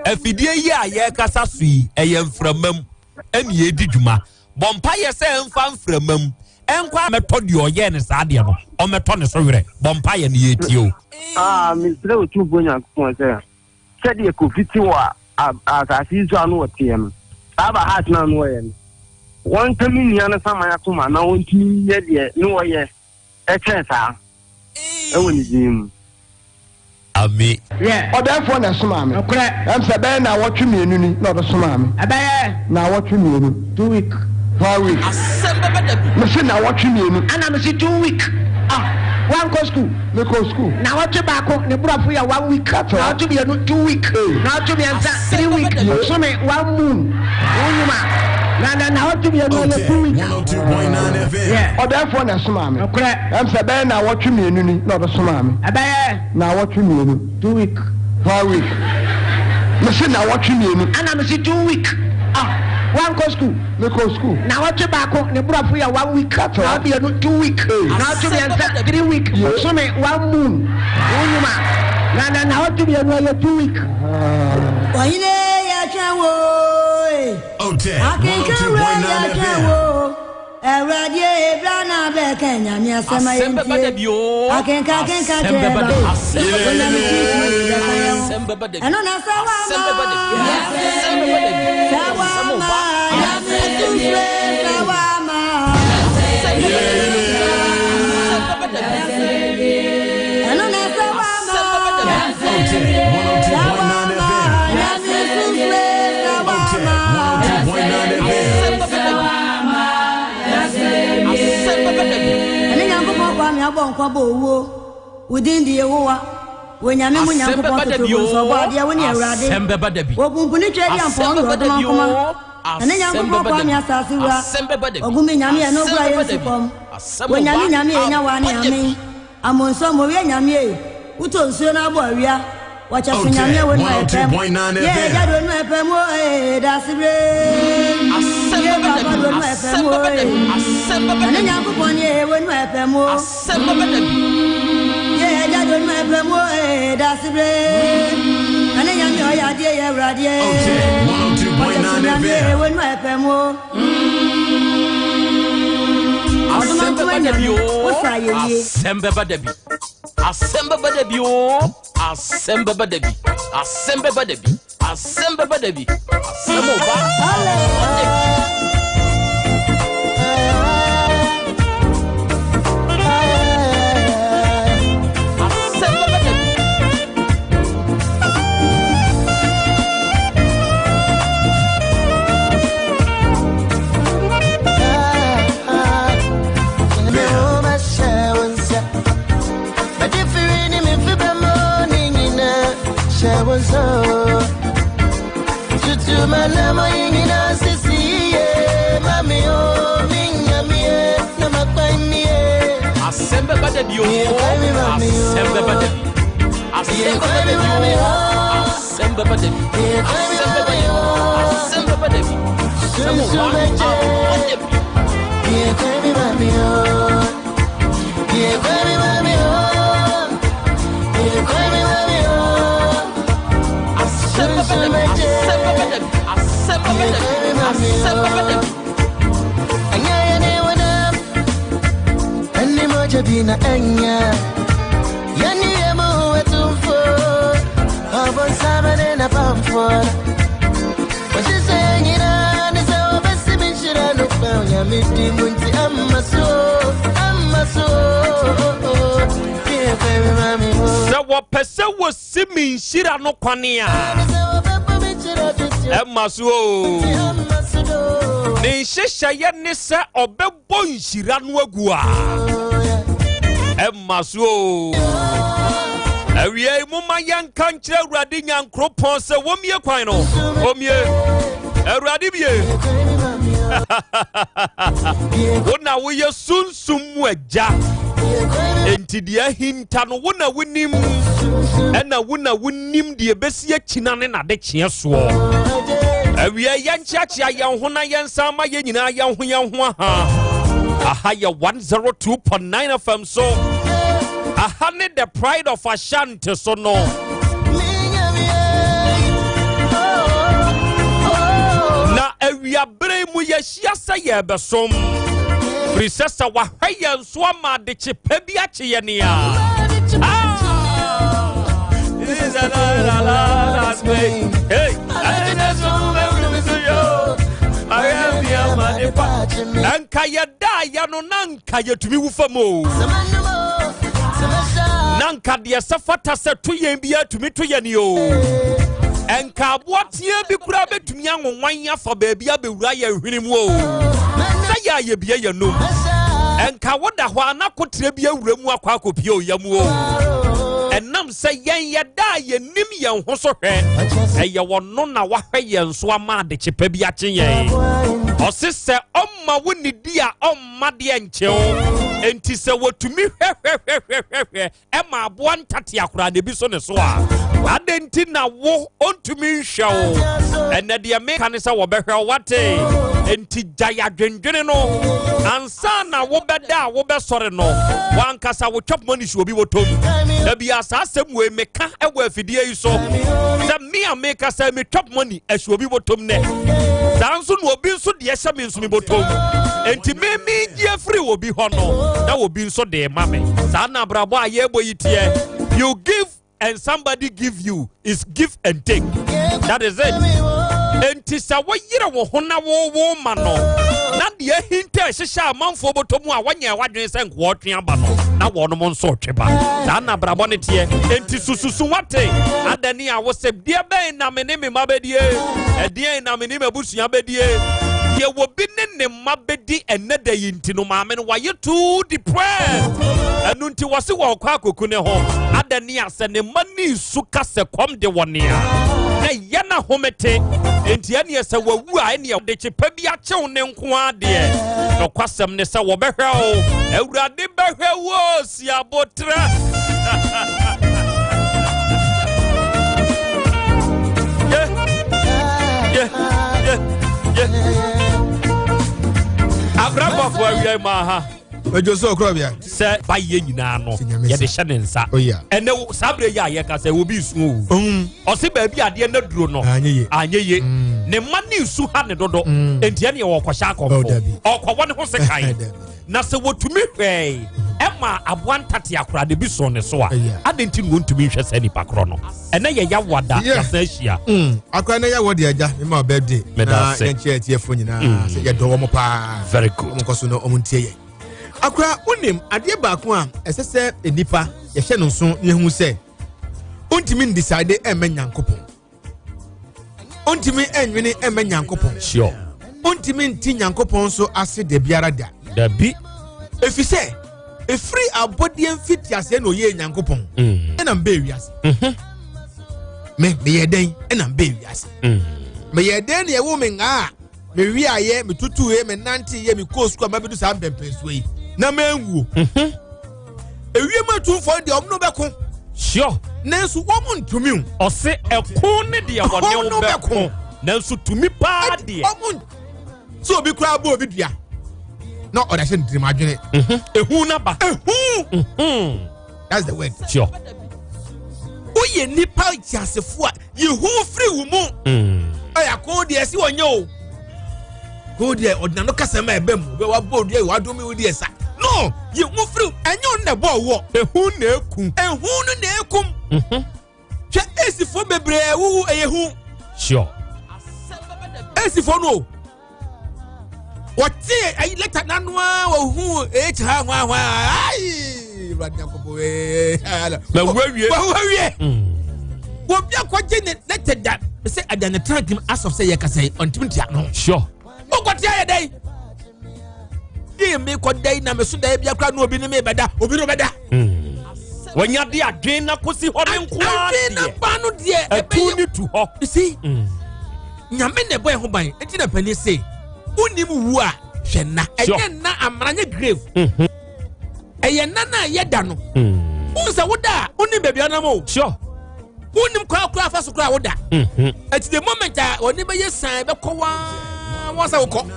Afidie yi a ye kasa sui eye mframam ene ye di dwuma. Bom paye se emfa mframam. Enkwa meto de oye ne saade no. O meto ne so werɛ. Bom paye ne ye tie o. Mr. Otubonya ko se. Said ye ko fiti wa asasi zo anu otiem. Aba hat na no ye. One coming yana sama ya kuma na won ti ye de no ye. E kesa. E woni jim. Ami. Yeah. Odefo na soma me. Okre. Em se be na wotwe mienu ni na odo soma me. Abaye. Na wotwe mienu. 2 week. 4 week. Asemba badabi. Me se na wotwe mienu. Ana me se 2 week. One go school. Me go school. Na wotwe baako ne brofo ya 1 week. Na wotwe mienu 2 week. Na wotwe miensa 3 week. So me 1 moon. Onyuma. Na wotwe mienu na 2 week. 102.9 FM. Yeah. Odefo na soma me. Okre. Em se be na wotwe mienu ni na odo soma me. Abaye. Na wotwe mienu. 2 week. 4 week. Me se na wotwe mienu. Ana me se 2 week. One go school. Me go school. Na wotwe baako ne brofo ya 1 week. Na wotwe mienu 2 week. Na wotwe miensa 3 week. So me 1 moon. Onyuma. Na wotwe mienu na 2 week. Oyine ya chawo. OTEC 102.9 FM. Eradie ebrana be Kenya mi asema yenti. Akenka cheba. Eno na sawa ma. Sawa ma. Sawa ma. Eno na sawa ma. OTEC 102.9 FM. Within the Ewa, when Yamu Yamu so body, when you're ready, Ogun Trade and Pond, and then Yamu Pamia Sasura, Ogumi Yami and no Brian Sipom. When Yami and Yami, among some of Yami, who told Sona Boria, watch us in Yami when I am. Yeah, that will my pemo, that's the and then Yamu Pony when my pemo. Yeah, that don't matter more, that's the and then young idea, radio. 102.9 FM. When my pemo. Asemba badabi. Asemba badabi. Asemba badabi. Asemba badabi. Asemba badabi. Asemba badabi. Asemba badabi. Asemba badabi. Asemba badabi. Asemba badabi. Asemba badabi. Asemba badabi. Bina enya yani emo wetumfo abon sabane na pamfo wasise nyina ni sawa besi binshira no pa ya miti munti amaso Se wo se wo simi nshira no kwane a Emma so ne nhyehyɛ ye ne se obɛbɔ nshira no agu a Emma so awie mu ma yanka nkyerɛ Awurade Nyankropɔn sɛ womie kwan no womie Awurade bie wona woyɛ sunsum mu agya enti dia hinta no wona wonim ɛna wona wonim de besi akina ne nade kyeɛ soɔ awie yɛnkyakya yɛn ho na yɛnsa ma yɛ nyinaa yɛn ho aha yɛ 102.9 FM so aha ne the pride of Ashanti so no na awia bere mu yɛhyia sɛ yɛbɛsom Princessa wa haya nso ama de chepa bi akye ye ne a Nanka ya da ya no nanka ya tumi wufamo Nanka de safata se to yen bia tumi to ye ne o Enka aboatie bi kura betumi anwonwan afa ba bia bewura ya hwinimu o Saya ye bia ye no enka woda ho anakotre bia wura mu akwa akopie o yamu o enam se yen ye da ye nim ye ho so hwe eye wono na wahwe ye nso ama de chepa bia kye ye osise omma woni dia omma de enche o enti se wotumi hwe ema abo ntate akora ne bi so ne so a adenti na wo ontumi hwe o ene de me kan se wo behwe wate enti jaya dwendwene no ansa na wo beda wo besore no wankasa wo chop money shi obi wotom da bia asasem we meka ewo afidie yi so da me ameka say me chop money ashi obi wotom ne danso no obi nso de ehye me nso me botom enti me gie free obi ho no na obi nso de ma me sa na brabo aye boyitie you give and somebody give you is give and take that is it enti sa wo yire wo ho na wo ma no na de hinta hyehya amanfo botomu a wanya wadwen se nko otwe aba no na wo no mo nso tweba sa na brabo ne tie enti sususu wate adani a wo se bia ben na me ne me mabedie edien na me ne mabusua bedie ye wo bi ne mabedi eneda yinti no maame no waye too depressed enu nti wo se wo kwa akoku ne ho adani a se ne mani su ka se kom de wone a na yana homete enti ane se wawu a ene de chepa bi achew ne nko ade no kwasem ne se wo behwe o Awurade behwe wo si abotra Abrabo for we ma ha Ejoso okrobia se baye nyina no ye de hye ne nsa ene sabre ya ye ka se wo bi su o se ba bi ade na duro no anyeye ne mani su ha ne dodo enti ene wo kwhya akofo okwo ne ho se kan na se wotumi hwei ema aboantate akora de bi so ne so a adenti no ntumi hwe se nipa kro no ene ye ya wada ya sa hia akora ne ya wodi aja me ma birthday na yenche tiefo nyina se ye do wo mo pa very good mo koso no omuntie ye akora unim ade baako a esese enipa ye hye no nso ne hu se ontimi decide ema nyankopon ontimi enwene ema nyankopon sure ontimi nti nyankopon so ase de biara da bi efise efri abodie mfiti ase no ye nyankopon ena mbe wiase me ye den ena mbe wiase me ye den ye wo me nga me wi aye me tutu ye me nanti ye me ko school ma bedu sa mpempenso yi na menwu ewie matumfo de omno beko sure nanso wo mu ntumi o se ekon ne de wone wo beko nanso tumi pa de so obi kura bo obi dua no other thing dream adwene ehu na ba that's the word sure oye nipa chiasefo a yehu free wo mu aya ko de esi wonye o ko de odina no kasema ebem be wa bo de wa do mi wo de esa no yehu free enyo na bo wo ehu na ekum che esifo bebre wu eyehu sure esifo no what say I let that nanwa hu ha ai Radney Coboe. What be a quadrant letted that say I done a track him as of say I can say on 20. Sure. Oh, what day? Dear me, what day number so they be a crowd no be me better, or be no better. When you're there, Jane, I could see what I'm going dear. I put you to her. You see, Yamene boy who buy it in a penny say, Unimua, Shena, and na a man grave. A yanana yedano. Who's a wood, only baby animal. Sure. Unim crowd first crowd. At the moment, or never yes, sign the Kowa was our call.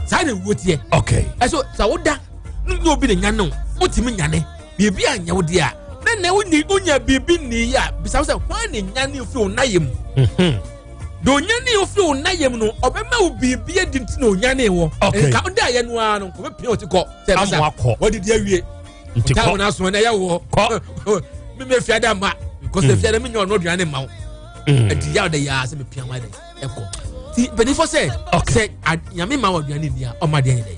Silent wood here. Okay. I saw Sawoda, no be the Yano. What's him in Yane? Be behind your dear. Then they would need Unya be near. Besides, one in Yanni flew Nayim. Do Yanni flew Nayim no, or Bema be didn't know Yanni. Okay. Count there and one to call. What did you read? Tell us when I walk. Me Fiadama, because the Fiadam are not your animal. And the other years, I'm a piano. But if I said, okay, Yamima or Yanni on my day.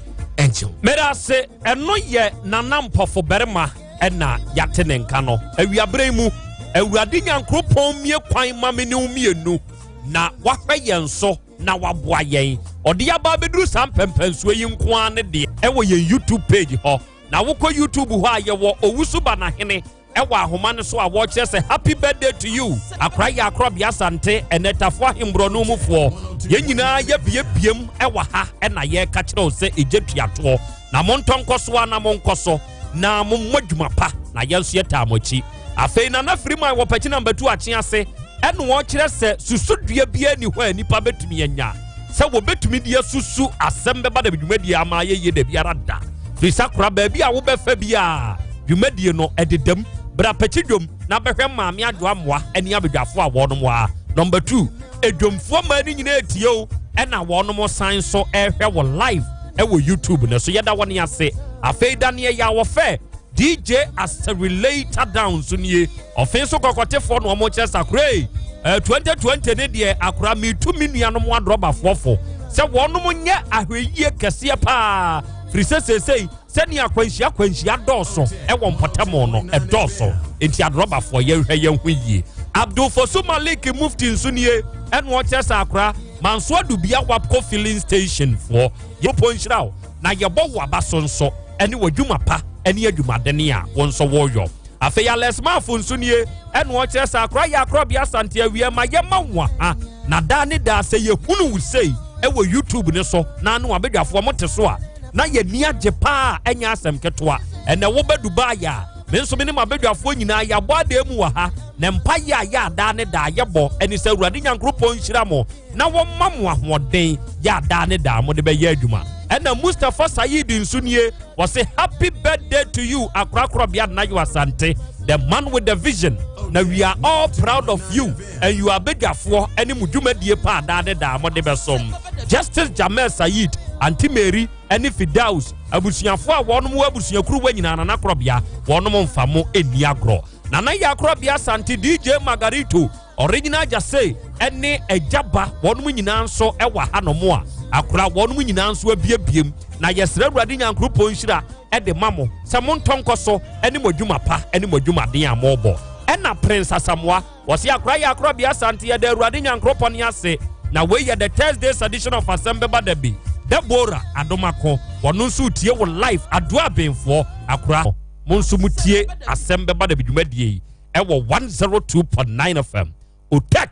Mera se eno ye nanampo for berema ena yatene nkano awiabre mu awurade nyankropon mie kwan ma me ne umienu na wahwe yenso na waboa yen ode aba beduru sampempanso yi nko ane de ewo ye YouTube page ho na wokọ YouTube ho ayewo owusuba na hene ewo ahoma ne so a wo kire se happy birthday to you akra ya akra bia sante enetafo ahembro no mufo ye nyina ye biebiem ewa ha ena ye ka kire o se ejetuato na montonkoso na monkoso na mommadwuma pa na yenso yeta amochi afei na na free my wopati number 2 achi ase eno wo kire se susudua bia ni ho anipa betumi anya se wo betumi de susu asembe ba da bidwumadi ama ye de biara da free sakura ba bia wo befa bia dwumadi no ededam bra pachidwom na behwe maame adwo amoa eni abedwafo a wonom wa number 2 edwomfo ma ni nyina etio ena wonom san so ehwe wo live ewo YouTube na so yeda woni ase afei danie ya wo fe DJ Accelerator down so nie ofenso kokotefo no mo che sakure 2020 ne de akura me 2 million no mo adroba fofo se wonom nye ahweyie kese pa frisesesei seni akwanhia doso ewo mpotamo no edoso enti adroba for ye hwe ye hweye Abdul Fosu Malik Mufti nsunie enwo chesa akra manso adubia wapko filling station for ye ponhiraw na ye bo wabaso nso ene wadwuma pa ene adwuma dene a wonso woyo afeya lesmafo nsunie enwo chesa akra ya akra bia sante awie ma ye mawa ha na da ne da se ye hunu wusei ewo YouTube ne so na anu abedwafo mote so a na ye nia jepa enya asem ketwa ene wo ba Dubai ya me nso me ne mabedwafo nyina ya bo ademu wa ha na mpa ya da ne da ye bo eni se Awurade Nyankropon hyira mo na wo mamu ahoden ya da ne da mo de be ye adwuma ena Mustafa Said nsunie was say happy birthday to you akrakro bia na you asante the man with the vision now we are all proud of you and you are bedwafo eni mudwumadie pa da ne da mo de be som Justice Jamel Said Auntie Mary eni Fidaus abusuafo a wonom wo abusuakuru wa nyina na akrobia wonom mfamo eni agro na ya akrobia Santi DJ Margarito original jase eni ejaba wonom nyina nso ewa hanomo a akra wonom nyina nso abiebiem na yesre Awurade Nyankropon hyira ede mamo se montonkoso eni modwuma pa eni modwuma den amobo ena Prince Asamoah wose akra ya akrobia Santi ede Awurade Nyankropon yase na we ye the Thursday's edition of Assembly Badabi Deborah Adomako wono nso tie wo live adoa benfo akra monso mutie Assembly Badabi dwumadie ewo 102.9 FM Otek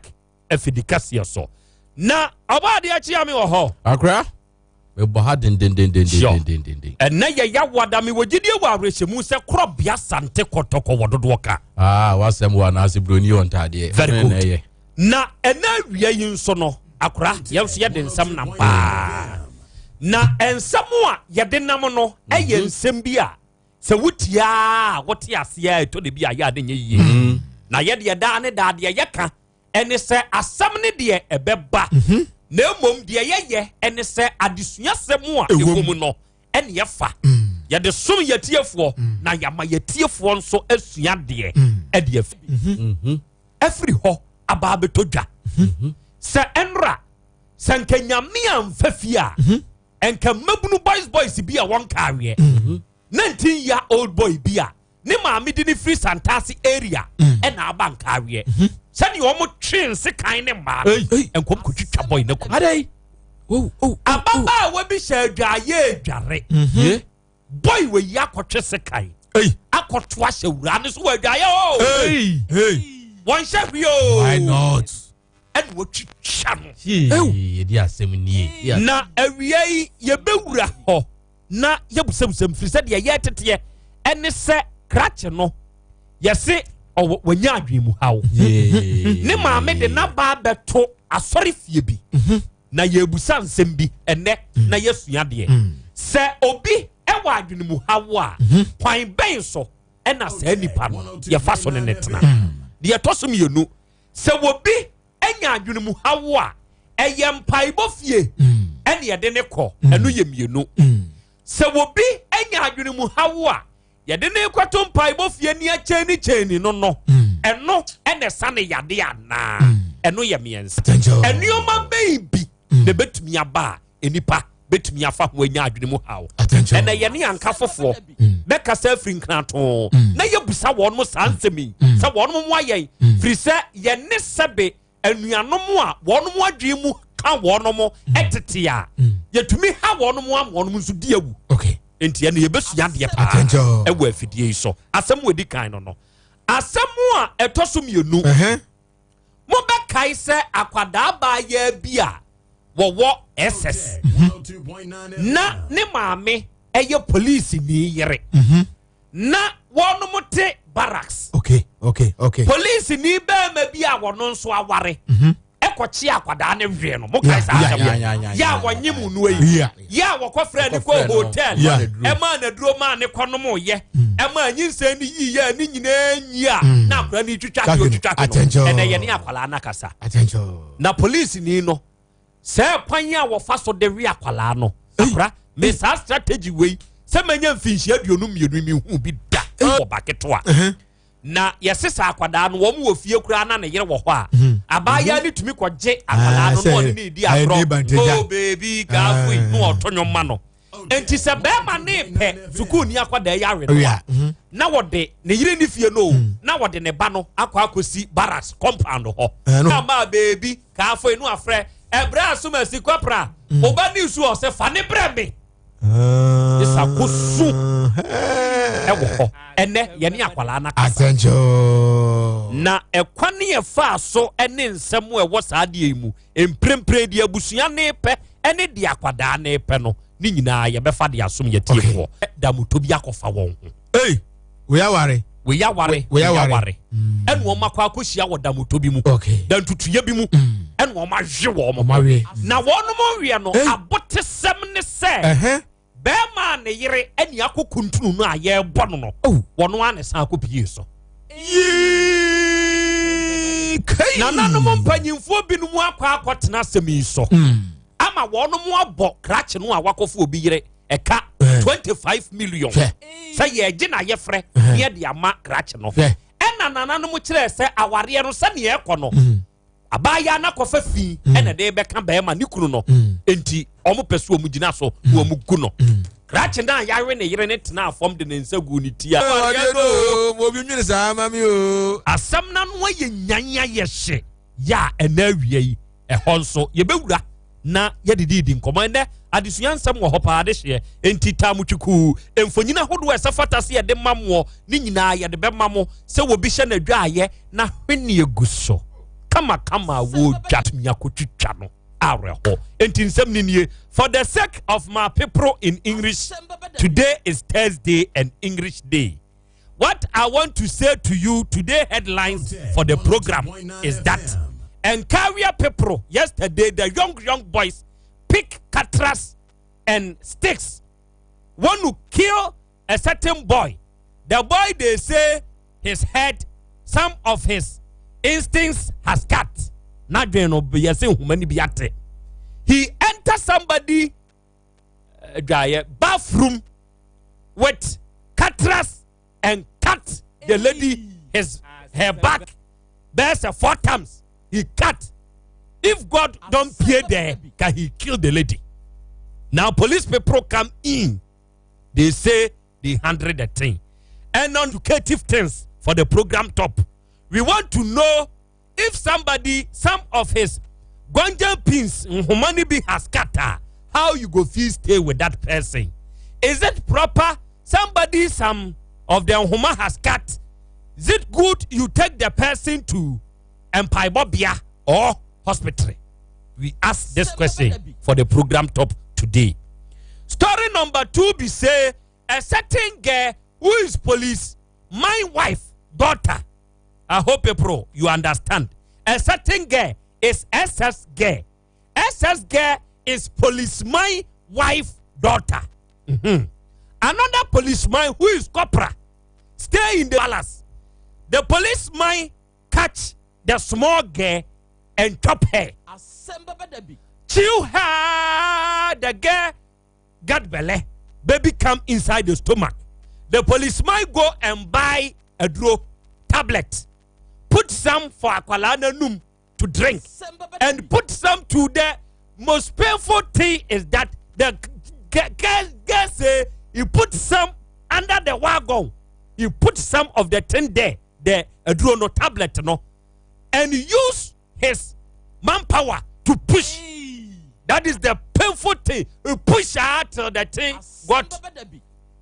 efidikasia so na abade achi ame wo ho akra we bo ha den ena ye ya wada me wogidie wo avrehemu se krobia sante kotoko wododo ka wasem wa na asibroni on tade na ena wiya yin nso no akra yenso ye de nsam na pa na ensam a ye de nam no eye nsam bi a se wutia wote ase a to de bi a ya de nye yi na ye de da ne da de ye ka ene se asam ne de ebeba na emom de ye ene se adesua sem a egom no ene ye fa ye de som ye tiefo na ya ma ye tiefo nso asua de e de every ho aba betodwa se enra se nkanyame amfafia enka mabunu boys bi a won kawe 19-year-old boy bi a ne maame di ne free Santasi area ɛna aba nkareɛ sɛdeɛ ɔmo twe nsekan ne mmaa nkɔm kɔtwitwa boy ne kɔm adai ababaawa bi hyɛ adwaeɛ adware boy wɔ yi akɔtwe sekan akɔto ahyɛ wura ne so wɔ adwaeɛ o wɔn hyɛ hwee o why not ɛna wɔtwitwa no yɛdi asɛm nie na awia yi yɛbɛwura hɔ na yɛbusabusam firi sɛ deɛ yɛteteɛ ɛne sɛ krakye no yɛse wɔnya adwene mu haw ne maame de n'abaa bɛto asɔre fie bi na yɛbusa nsɛm bi ɛnɛ na yɛsua deɛ sɛ obi ɛwɔ adwene mu haw a kwan bɛn so ɛna saa nipa no yɛfa so ne tena deɛ ɛtɔ so mmienu sɛ obi ɛnya adwene mu haw a ɛyɛ mpaebɔ fie ɛne yɛde ne kɔ ɛno yɛ mmienu sɛ obi ɛnya adwene mu haw a yɛde ne kɔto mpaebɔ fie ni akyɛni no ɛno ɛna sa ne yade anaa ɛno yɛ mmiɛnsa ɛnneɛma bɛyi bi na bɛtumi aba a nipa bɛtumi afa ho anya adwene mu haw ɛna yɛne anka fofoɔ bɛkasa afiri nkrato na yɛbusa wɔn mo saa nsɛm yi sɛ wɔn mo ayɛn firi sɛ yɛne sɛbe anuanom a wɔn mo adwene mu ka wɔn mo ɛtete a yɛtumi ha wɔn mo am wɔn mo nso di awu enti ɛna yɛbɛsua deɛ paa ɛwɔ afidie yi so asɛm wɔ di kan no asɛm a ɛtɔ so mmienu mo bɛkae sɛ akwadaa baayɛ bi a wɔwɔ SS na ne maame ɛyɛ police ni yere na wɔn mo te barracks police ni bɛɛma bi a wɔn nso aware ɛkɔkye akwadaa ne hwee no mo kae saa asɛm ya wɔnye mu no yi ya wɔkɔ frɛ ne kɔ hotel ɛma na duro ma ne kɔ no mo yɛ ɛma nyinsɛ ni yiyɛ ne nyinaa nyia na akwadaa ne twitwa no ɛna yɛ ne akwalaa na kasa na police ni no sɛ kwan a wɔfa so de wi akwalaa no akora me saa strategy wei sɛ manya mfinhyia aduonu mmienu mi hu bi da wɔ baketo a na yɛse saa akwadaa no wɔn wɔ fie koraa na ne yere wɔ hɔ a abaaya ne tumi kɔgye akwadaa no na ɔne ne di agorɔ oh baby kaafui no ɔtɔ nnwoma no enti sɛ bɛrima ne pɛ sukuu ni akwadaa yɛ awe no na wɔde ne yere ne fie no na wɔde ne ba no akɔ akɔsi barracks compound hɔ na ma baby kaafui no afrɛ ɛbrɛ asoma si kɔpra ɔba ne su ɔsɛ fa ne brɛ me isa kosu ɛwɔ hɔ ɛnɛ yɛne akwalaa na kasa na ɛkwa ne yɛfaa so ɛne nsɛm ɛwɔ saa deɛ mu mprempren deɛ abusua ne pɛ ɛne deɛ akwadaa ne pɛ no ne nyinaa yɛbɛfa de asom yɛtiefoɔ damutɔ bi akɔfa wɔn ho wɔyɛware ɛne wɔn akɔ akɔhyia wɔ damutɔ bi mu dantutuya bi mu ɛne wɔn ahwe wɔn na wɔn mo wie no abotesɛm ne sɛ bɛrima ne yere ɛne akɔ kuntunu no a yɛrebɔ no no wɔn a ne san akɔ pie so na nanom mpanyinfoɔ binom akɔ akɔtena asɛm yi so ama wɔn mo abɔ krakye no a wakɔfo obi yere ɛka 25 million sɛ yɛgye na yɛfrɛ ne yɛde ama krakye no ɛna nananom kyerɛ sɛ awareɛ no sɛneɛ ɛkɔ no abaaya na kɔfa fi ɛna de bɛka bɛrima ne kunu no enti ɔmo pɛ so ɔmo gyina so na ɔmo gu no krakye na yare ne yere ne tena afɔm de ne nsa gu ne ti a asɛm na no ayɛ nyanya yɛ hye yɛ a ɛna awia yi ɛhɔ nso yɛbɛwura na yɛdedidi nkɔmmɔ ɛnɛ adesua nsɛm wɔ hɔ paa de hyeɛ enti tamutwuku mfonyina ahodoɔ ɛsɛ fata se yɛde ma moɔ ne nyinaa yɛde bɛma mo sɛ wɔbi hyɛ no adwaayɛ na hwene egu so kama wɔdwa tumi akɔtwitwa no awerɛhɔ enti nsɛm ne nie for the sake of my people in English today is Thursday and English Day. What I want to say to you today headlines for the program is that and carrier people yesterday the young boys pick catras and sticks want to kill a certain boy. The boy they say his head, some of his instincts has cut. He enters somebody bathroom with catras and cut the lady her back. There's 4 times. He cut. If God don't pay there, can he kill the lady? Now police people come in. They say they handle the thing. and non-educative things for the program top. We want to know if some of his Gwanjan pins Humanibi has scattered, how you go feel stay with that person. Is it proper? Some of the Huma has cut. Is it good you take the person to Empire Bobia or hospital? We ask this question for the program top today. Story number 2 be say a certain girl who is police, my wife, daughter. I hope you understand. A certain girl is SS girl. SS girl is policeman wife daughter. Another policeman who is corporal stay in the palace. The policeman catch the small girl and chop her. Chew her. The girl got belly. Baby come inside the stomach. The policeman go and buy a draw tablet. Put some for Aqualana Num to drink. And put some to the most painful thing is that the girl say he put some under the wagon. He put some of the thing there. The draw no tablet no. And use his manpower to push. That is the painful thing. He push her till the thing got.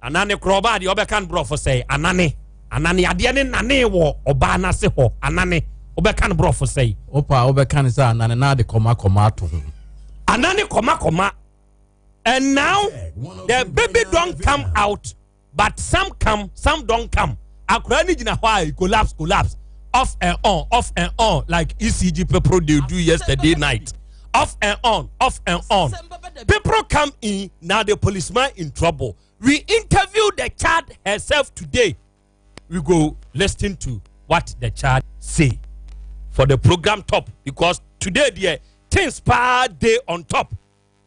Anani kroba di obekan bro for say anani adiane nane wo oba na se ho anani obekan bro for say opa obekan say anani na de koma to ho anani koma and now the baby don't come out but some come some don't come akura ni gina why collapse off and on like ECG people they do yesterday night off and on people come in now the policeman in trouble. We interviewed the child herself today. We go listen to what the child say for the program top because today the things per day on top.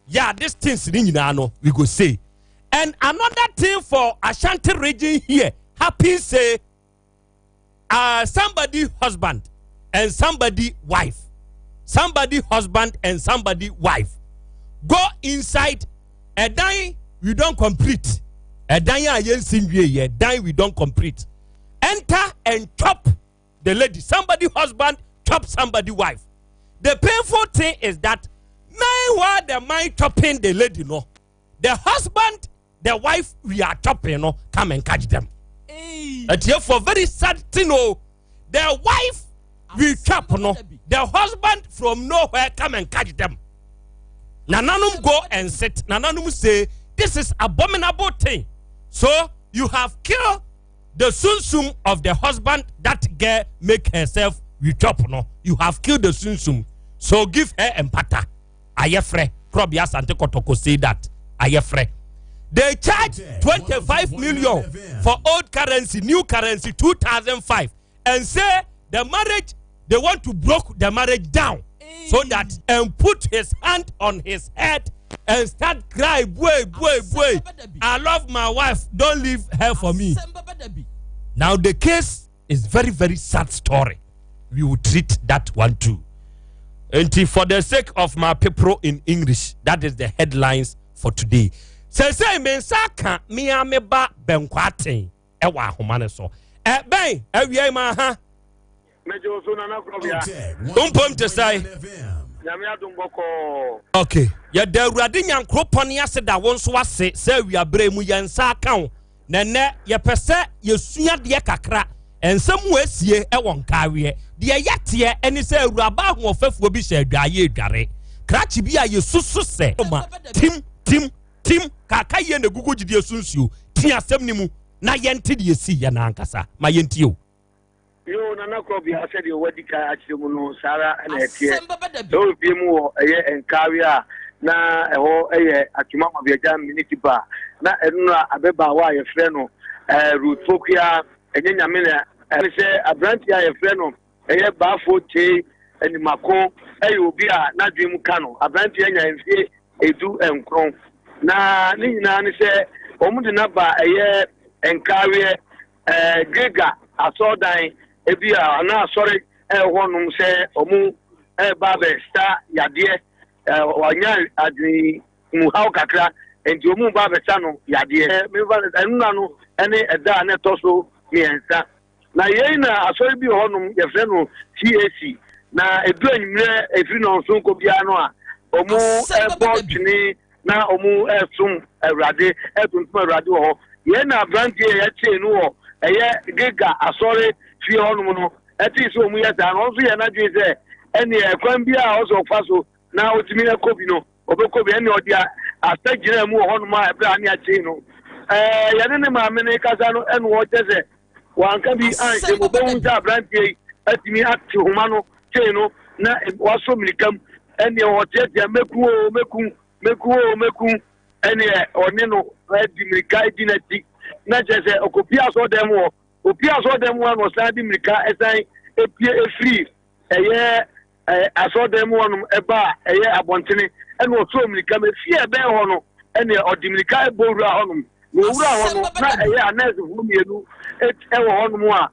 Yeah, this things we go say. And another thing for Ashanti region here happens say somebody husband and somebody wife. Somebody husband and somebody wife go inside and die. We don't complete. A dying we don't complete. Enter and chop the lady. Somebody husband chop somebody wife. The painful thing is that now while the mind chopping the lady no, the husband, the wife we are chopping no, come and catch them. And therefore very sad thing no, the wife we chop no, the husband from nowhere come and catch them. Nananum go and sit. Nananum say this is abominable thing. So you have killed the sunsum of the husband that girl make herself we chop no. You have killed the sunsum. So give her empata. Ayefre. Krobia Sante Kotoko say that. Ayefre. They charge 25 million for old currency, new currency 2005, and say the marriage they want to block the marriage down so that and put his hand on his head and start cry, boy. I love my wife. Don't leave her for me. Now the case is very, very sad story. We will treat that one too. And for the sake of my people in English, that is the headlines for today. Say mensaka mi ameba benkwate ewa homane so. Ben ewie ma ha. Mejo so na krobia. Umpom te sai. Okay. Ya da awurade nyankropon ya se da won so ase se wi abre mu yensa kan na ne ye pese yesua de kakra ensem wo asie e won kawe de yate eni se awuraba ahofafuo bi hye adwaye adware krachi bi a yesusu se tim kakaye na gugu gide sunsuo ti asem ni mu na yente de yesi ya na ankasa ma yente o yo nana krobia said you wedi ka achiremu no sara na etie do bi mu eye enkawia na eho eye atuma mabiaja minute ba na enura abeba wa ye frɛ no root fokia enye nyame na se abrantia ye frɛ no eye baafo te animako eye obi a na dwem ka no abrantia nya mfie edu enkron na ni nyina ne se omude na ba eye enkawia gega asodan ebia na sorry honum se omu babe sta yade wanya adwi mu haw kakra enti omu babe sta no yade me ba nna no ene eda na toso miensa na yɛn na asɔre bi wɔ hɔnom yɛfrɛ no TAC na edu enyimire efiri na nso nko bia no a ɔmo ɛbɔ twene na ɔmo ɛsom awurade ɛtuntum awurade wɔ hɔ yɛn na abranteɛ yɛkyee no wɔ ɛyɛ giga asɔre fie hɔnom no ɛte sɛ ɔmo yɛ saa no ɔnso yɛ n'adwene sɛ ɛne ɛkwan bi a ɔsɔ ɔfa so na otumi ɛkɔ bi no ɔbɛkɔ bi ɛne ɔde asa gyina mu wɔ hɔnom a ɛbrɛ ane akyee no yɛne ne maame ne kasa no ɛne wɔkyɛ sɛ wanka bi anhyɛ mu bɛhu sɛ aberanteɛ yi atumi ate homa no kyee no na wasɔ mmirikam ɛne ɔteatea mɛku ɛne ɔne no adi mmirika adi n'akyi na kyerɛ sɛ ɔkɔpie asɔɔdan mu hɔ opie asɔɔdan mu a na ɔsan de mmirika ɛsan epie efiri ɛyɛ asɔɔdan mu hɔnom ɛba a ɛyɛ abɔntene ɛne ɔtɔ mmirika mefie ɛbɛn hɔ no ɛne ɔde mmirika ɛbɔ wura hɔnom na owura hɔ no na ɛyɛ anɛɛsefo mmienu ɛwɔ hɔnom a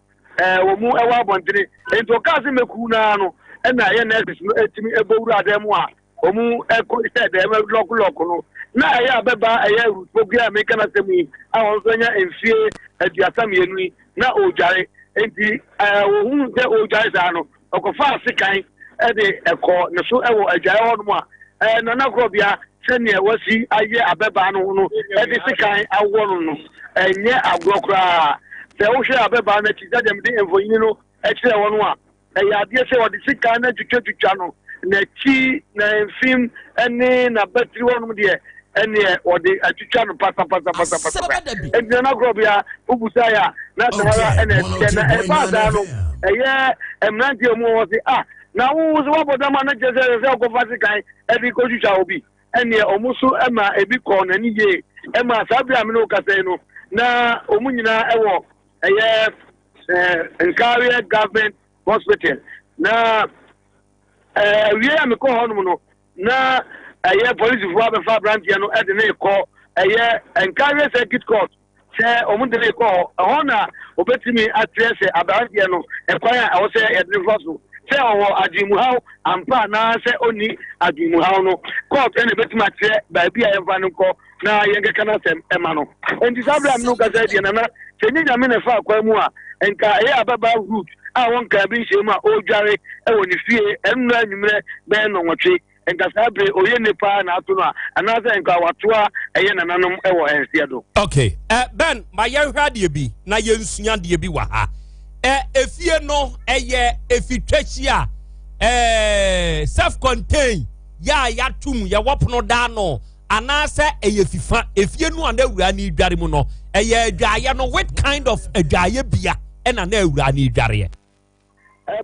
wɔn mu ɛwɔ abɔntene nti ɔkaa sɛ mɛku naa no ɛna ɛyɛ nɛɛses no ɛtumi ɛbɔ wura dan mu a wɔn ɛkɔ sɛ dɛm lɔkolɔko no na ɛyɛ abɛba ɛyɛ rutogua a meka na sɛm yi a wɔn nso anya mfie aduasa mmienu yi na ɔredware nti wɔn sɛ ɔredware saa no ɔkɔfa asekan ɛde ɛkɔ ne so ɛwɔ adwae hɔnom a nana korɔbea sɛnea wasi ayɛ abɛba no no ɛde sekan awɔ no no ɛnyɛ agorɔ koraa sɛ wohwɛ abɛba no akyi sɛ dɛm de mfonyin no ɛkyerɛ wɔn a ɛyɛ adeɛ sɛ wɔde sekan no atwitwatwitwa no n'akyi na mfim ɛne n'abatiri hɔnom deɛ ɛne wɔde atwitwa no pasapasapasapasa ɛnti nana korɔbea wobusa yɛ a na sahara ɛna ɛtiɛ na ɛbaa saa no ɛyɛ mmeranteɛ mu wɔ se na wo so wabɔ dama na kyerɛ sɛ ɔkɔfa sekan ɛde kɔtwitwa obi ɛneɛ ɔmo so ɛma ebi kɔɔ n'ani yie ɛma saa bere a me ne wo kasa yi no na ɔmo nyinaa ɛwɔ ɛyɛ Nkaria Government Hospital na wie a mekɔ hɔnom no na ɛyɛ polisifoɔ abɛfa aberanteɛ no ɛde ne kɔ ɛyɛ Nkaria Circuit Court sɛ ɔmo de ne kɔ ɛhɔ na obetumi atrɛ sɛ aberanteɛ no ɛkwan a ɛwɔ sɛ yɛde ne fa so sɛ ɔwɔ adwimuhaw ampa anaasɛ ɔni adwimuhaw no court ɛna ebetumi akyerɛ baabi a yɛmfa no nkɔ na yɛnkeka no asɛm ɛma no nti saa bere a mene wokasa deɛ nana sɛ nye nyame ne fa akwan mu a nka ɛyɛ ababa root a wɔnka bi nhyɛ mu a ɔredware ɛwɔ ne fie ɛnora anwummerɛ bɛyɛ nnɔnwɔtwe nka saa bere ɔyɛ nnipa na ato no a anaasɛ nka watoa ɛyɛ nananom ɛwɔ ɛnseɛ do okay Ben ma yɛhwɛ adeɛ bi na yɛnsua adeɛ bi wɔ ha efie no ɛyɛ efitwahyi a self-contained ya yatum ya wɔpono da no anaasɛ ɛyɛ fifa efie no ana awura ne dware mu no ɛyɛ adwaeɛ no what kind of adwaeɛ bia ɛna na awura ne dware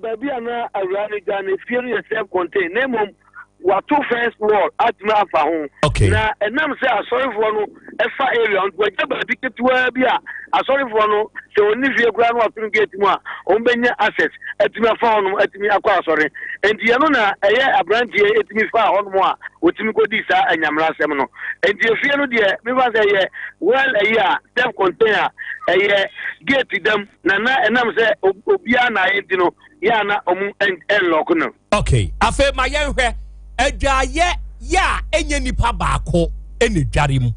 baabi a na awura ne dware no efie no yɛ self-contained na mmom wato first wall atuma afa ho na ɛnam sɛ asɔrefoɔ no ɛfa area no wagya baabi ketewa bi a asɔrefoɔ no sɛ ɔni fie koraa no wato gate mu a ɔmbɛnya access atumi afa hɔnom atumi akɔ asɔre enti ɛno na ɛyɛ aberanteɛ atumi fa hɔnom a ɔtumi kɔdi saa anyamera asɛm no enti efie no deɛ mefa sɛ ɛyɛ well ɛyi a self contained a ɛyɛ gate dam na ɛnam sɛ obiara na ayɛ nti no yɛ na ɔmo ɛnlɔko no okay afei ma yɛnhwɛ adwaeɛ ya enye nipa baako ene dware mu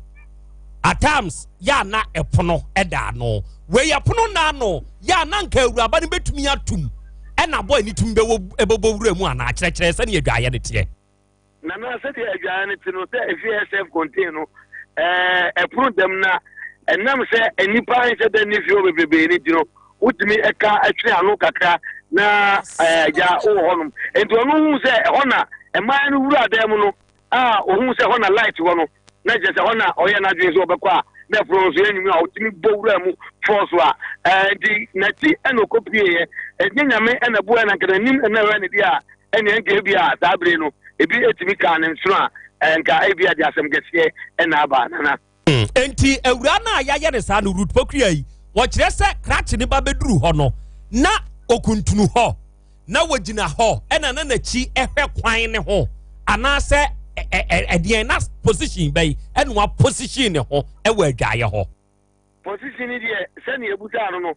at times ya na epono eda no we ya pono na no ya na nka awuraba ne betumi atum ena boy ni tum bebo wura mu ana kyerɛkyerɛ sɛ ne adwaeɛ ne teɛ na na sɛ de adwaeɛ ne te no sɛ efi self contain no epono dem na enam sɛ enipa sɛ de ne fio bebrebe ne di no utumi eka atwe ano kakra na ja wo honum enti ono hu sɛ ɛhɔ na ɛman no wura adam no a ohun sɛ hɔ na light wɔ no na gye sɛ hɔ na ɔyɛ na dwen so ɔbɛkɔ a na fro so enyim a otimi bɔ wura mu force a di na ti ɛna okopie ɛnyɛ nyame ɛna bo ɛna nkana nim ɛna wɛ ne di a ɛna nka bi a dabre no ebi etimi ka ne nso a nka ebi a di asɛm gɛsie ɛna aba nana enti awura na ayɛ ne saa no root pokria yi wɔkyerɛ sɛ krakye ne ba beduru hɔ no na okuntunu hɔ na wagina hɔ ɛna na n'akyi ɛhwɛ kwan ne ho anaasɛ ɛdeɛn na position bɛyi ɛna wa position ne ho ɛwɔ adwaeɛ hɔ position ne deɛ sɛne ebuta no no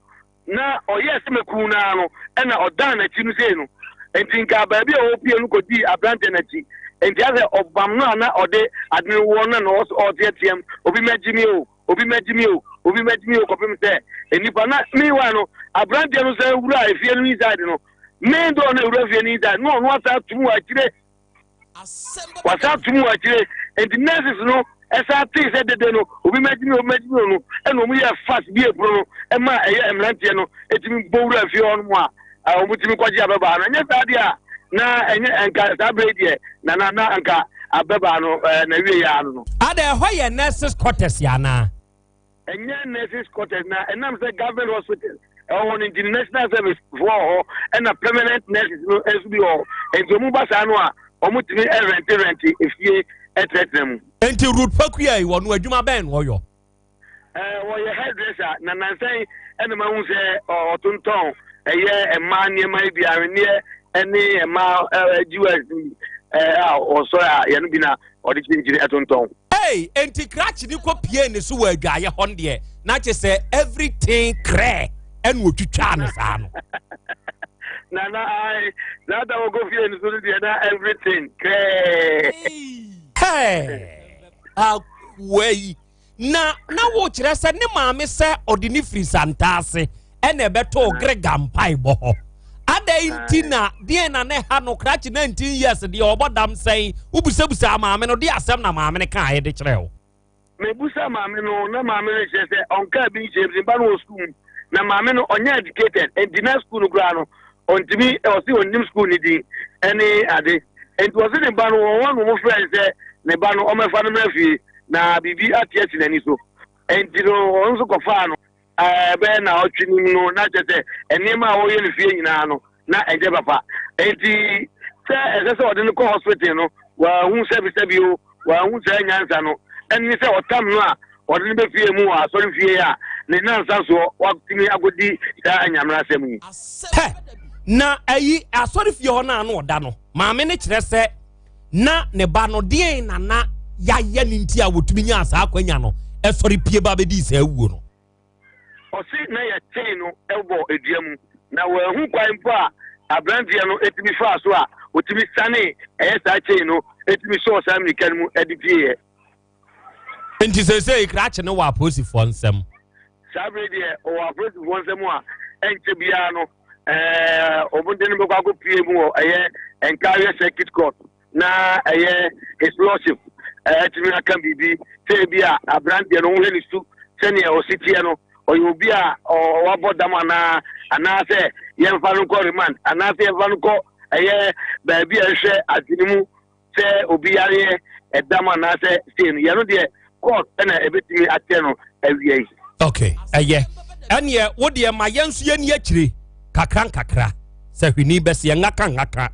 na ɔyɛ sɛmɛku na no ɛna ɔdan n'akyi no sei no enti nka baabi a ɔpie no kɔdi abrante n'akyi enti asɛ ɔbam no a na ɔde adene wɔ no na ɔteɛteɛm obi mɛgyimi o obi metimi okopim say enipa na me wa no abrante no say wura efie no inside no me do na wura efie no inside no no asa tumu akire wasa tumu akire and the nurses no esa ti say dede no obi metimi no and omu ye fast bi epro no e ma eye emrante no etimi bo wura efie on mo a omu timi kwaji ababa na nya sadia na enye enka sabrede na anka ababa no na wie ya no ade ho ye nurses quarters ya na enye nurses quarters na enam say government hospital on international service for and a permanent nurses no SB or entomu basa no a omutimi rent efie etretem enti root pakuya wo no adwuma ben wo yo wo ye hairdresser na nansan enema hu say otonton eye ema niema bia ne ene ema GUS also ya no bi na odi chinjiri etonton hey enti crash ni ko pie ne so wa adwaye hon de na che say everything cray en wo twitwa ne sa no na I that will go fie ne so de na everything cray hey way na wo kire se ne maame se odi ni free santase ene beto gregam pai bo ho ada intina die na ne ha no crash 19 years de obodam sei ubusabusa maame no de asem na maame ne kan ye de kire ho me busa maame no na maame ne se onka bi je ba no school na maame no onye educated and the school no gra no ontimi o si onim school ni di any ade and was in ba no one mo friend say ne ba no o me fa no mafie na bibi atie ti nani so and no onso ko fa no be na otwini no na jete enema wo ye ne fie nyina no na eje papa enti se ese ode no ko hospital no wa hu sebi o wa hu se nyansa no eni se otam no a ode ne be fie mu a sorry fie a ne nansa so wa timi agodi da anyamra semu na ayi asori fie ho na no oda no maame ne kire se na ne ba no de na ya ye ni nti a wotumi nya asa akwanya no esori pie ba be di sa awuo no osi na ya chain no ebo eduamu na wa hu kwan po a abrandia no etimi fa so a otimi sane sa chain no etimi so sa american mu edipie enti se ikrache no wa posifo nsem sabre de o wa posifo nsem a enche bia no obunde no kwa ko pie mu encarry circuit court na his lordship etimi aka bibi te bia abrandia no hweli su sene o sitie no oyobi a wabodam ana se yemfa no ko remand ana se yemfa no ko ba bia hwe adinimu se obi yare edam ana se sin ye no de court na ebetimi ate no awie okay anye wo de ma yensu ye ni akire kakra se hwini bese ngaka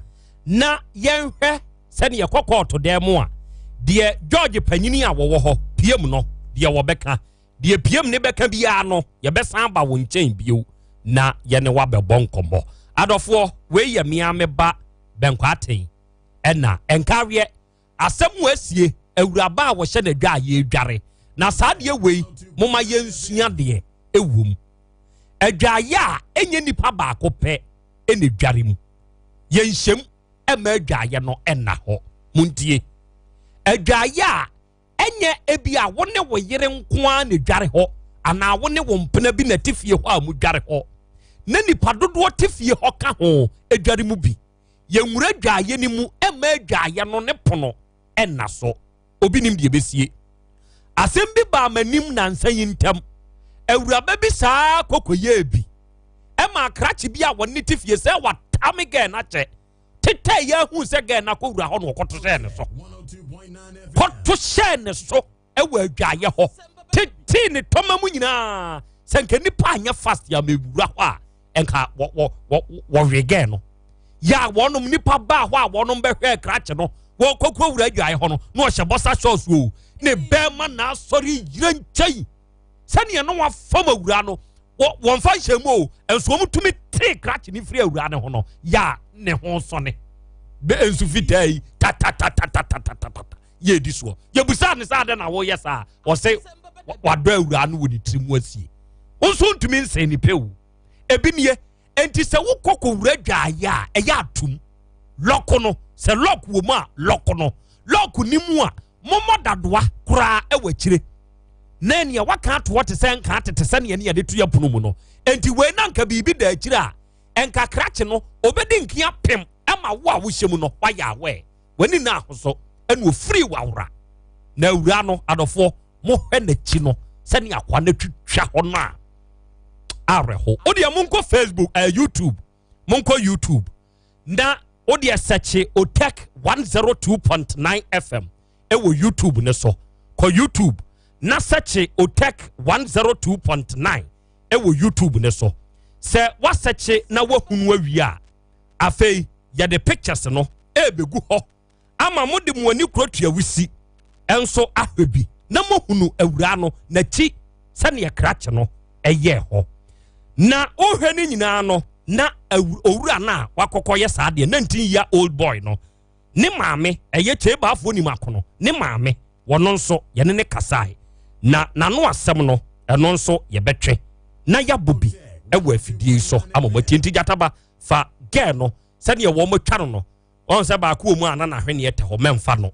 na yenhwe se ne yakokọ to dem a de George panyini a wo ho piem no de wo beka de piem ne beka bia no ye besan ba wo nchen bio na ye ne wa bebọ nkombo adofo we ye mia me ba benkwaten ena enkawe asem wasie awuraba a wo hye na dwa ye dware na saa de we moma ye nsua de ewum adwaye a enye nipa ba ko pe ene dware mu ye nhyem ema adwaye no ena ho muntie adwaye a enye ebi a wo ne wo yere nkoa ne dware ho ana wo ne wo mpena bi na tifie ho a mu dware ho na nipa dodo tifie ho ka ho adware mu bi ye nwura adwaye ni mu ema adwaye no ne pono ena so obi nim de besie asem bi ba manim na nsanyi ntam awuraba bi saa kokoye bi ema krachi bi a woni tifie se watame ge na che tete ya hu se ge na kowura ho no koto se ne so koto se ne so ewa adwaye ho tete ne toma mu nyina se nke nipa anya fast ya mewura ho a enka wo rege no ya wonom nipa ba ho a wonom behwe krachi no wo kokowura adwaye ho no no hye bossa shows wo ne bema na sorry yiranchai sani no wa fam awura no won fa hyemu enso mutumi te krachi ni free awura ne ho no ya ne ho so ne be ensu fitai ta ye diso ye busa ne sa de na wo yesa wo se wado awura no wo ni trimu asie onso ntumi nsen ni pewu ebi nie enti se wo kokowura dwaye a eya atum loko no se loko wo mu a loko no loko ni mu a momo dadoa kura ewa kire na ne waka to what say nka tete se ne ye de to yapono mu no enti we na nka bibi da akira enka krache no obedi nkia pem ama wo a wo hyemu no wa ya we wani na ahoso enu ofiri wawra na awura no adofo mo hwe na chi no se ne akwa na twitwa ho no a areho odi amunko Facebook YouTube munko YouTube na odi search Otek 102.9 FM ewo YouTube ne so ko YouTube na search Otek 102.9 ewo YouTube ne so se wa search na wa hunu awia afei ya the pictures no ebegu ho ama mode mu ani krotua wisi enso ahwebi na mo hunu awura no na chi se ne krache no eye ho na ohwe ni nyina no na owura na wakokoye saade 19-year-old boy no ne maame eye cheba afo ni makono ne maame wono nso ye ne kasai na no asem no eno nso ye betwe na ya bobi ewo afidie so amomati enti jataba fa girl no se ne wo motwa no on se ba ko mu ana na hwe ne yete ho memfa no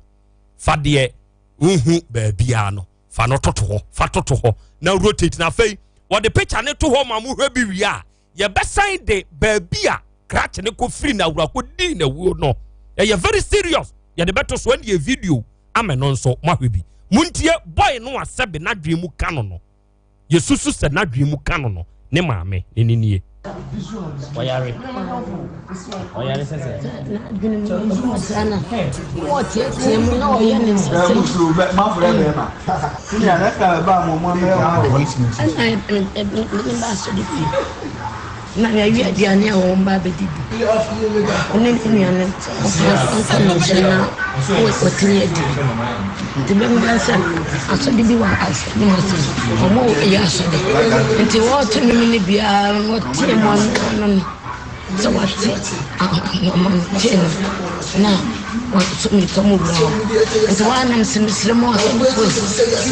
fa de uhu ba bia no fa no toto ho fa toto ho na rotate na fei what the picture ne to ho ma mu hwe bi wi a ye besan de ba bia crash ne ko free na wura ko di na wuo no ye very serious ye de beto so ne video ameno nso ma hwe bi muntie boy no asebe na dwe mu kano no ye susu se na dwe mu kano no ne maame ne nie oyare sese dwene mu sana wo tie mu na oye ne sese mu flu ma fure be ma ni ana ka ba mo mo me wa ho ni ba so di na ya wi adiane a wo mba be didi oni ni ane o no jena o tinye di ti be mba sa aso di bi wa aso ni mo so o mo ya aso di nti wo to ni bia wo tie mo no so what mo jena na wo so mi to mo bra nti wa nam simisire mo so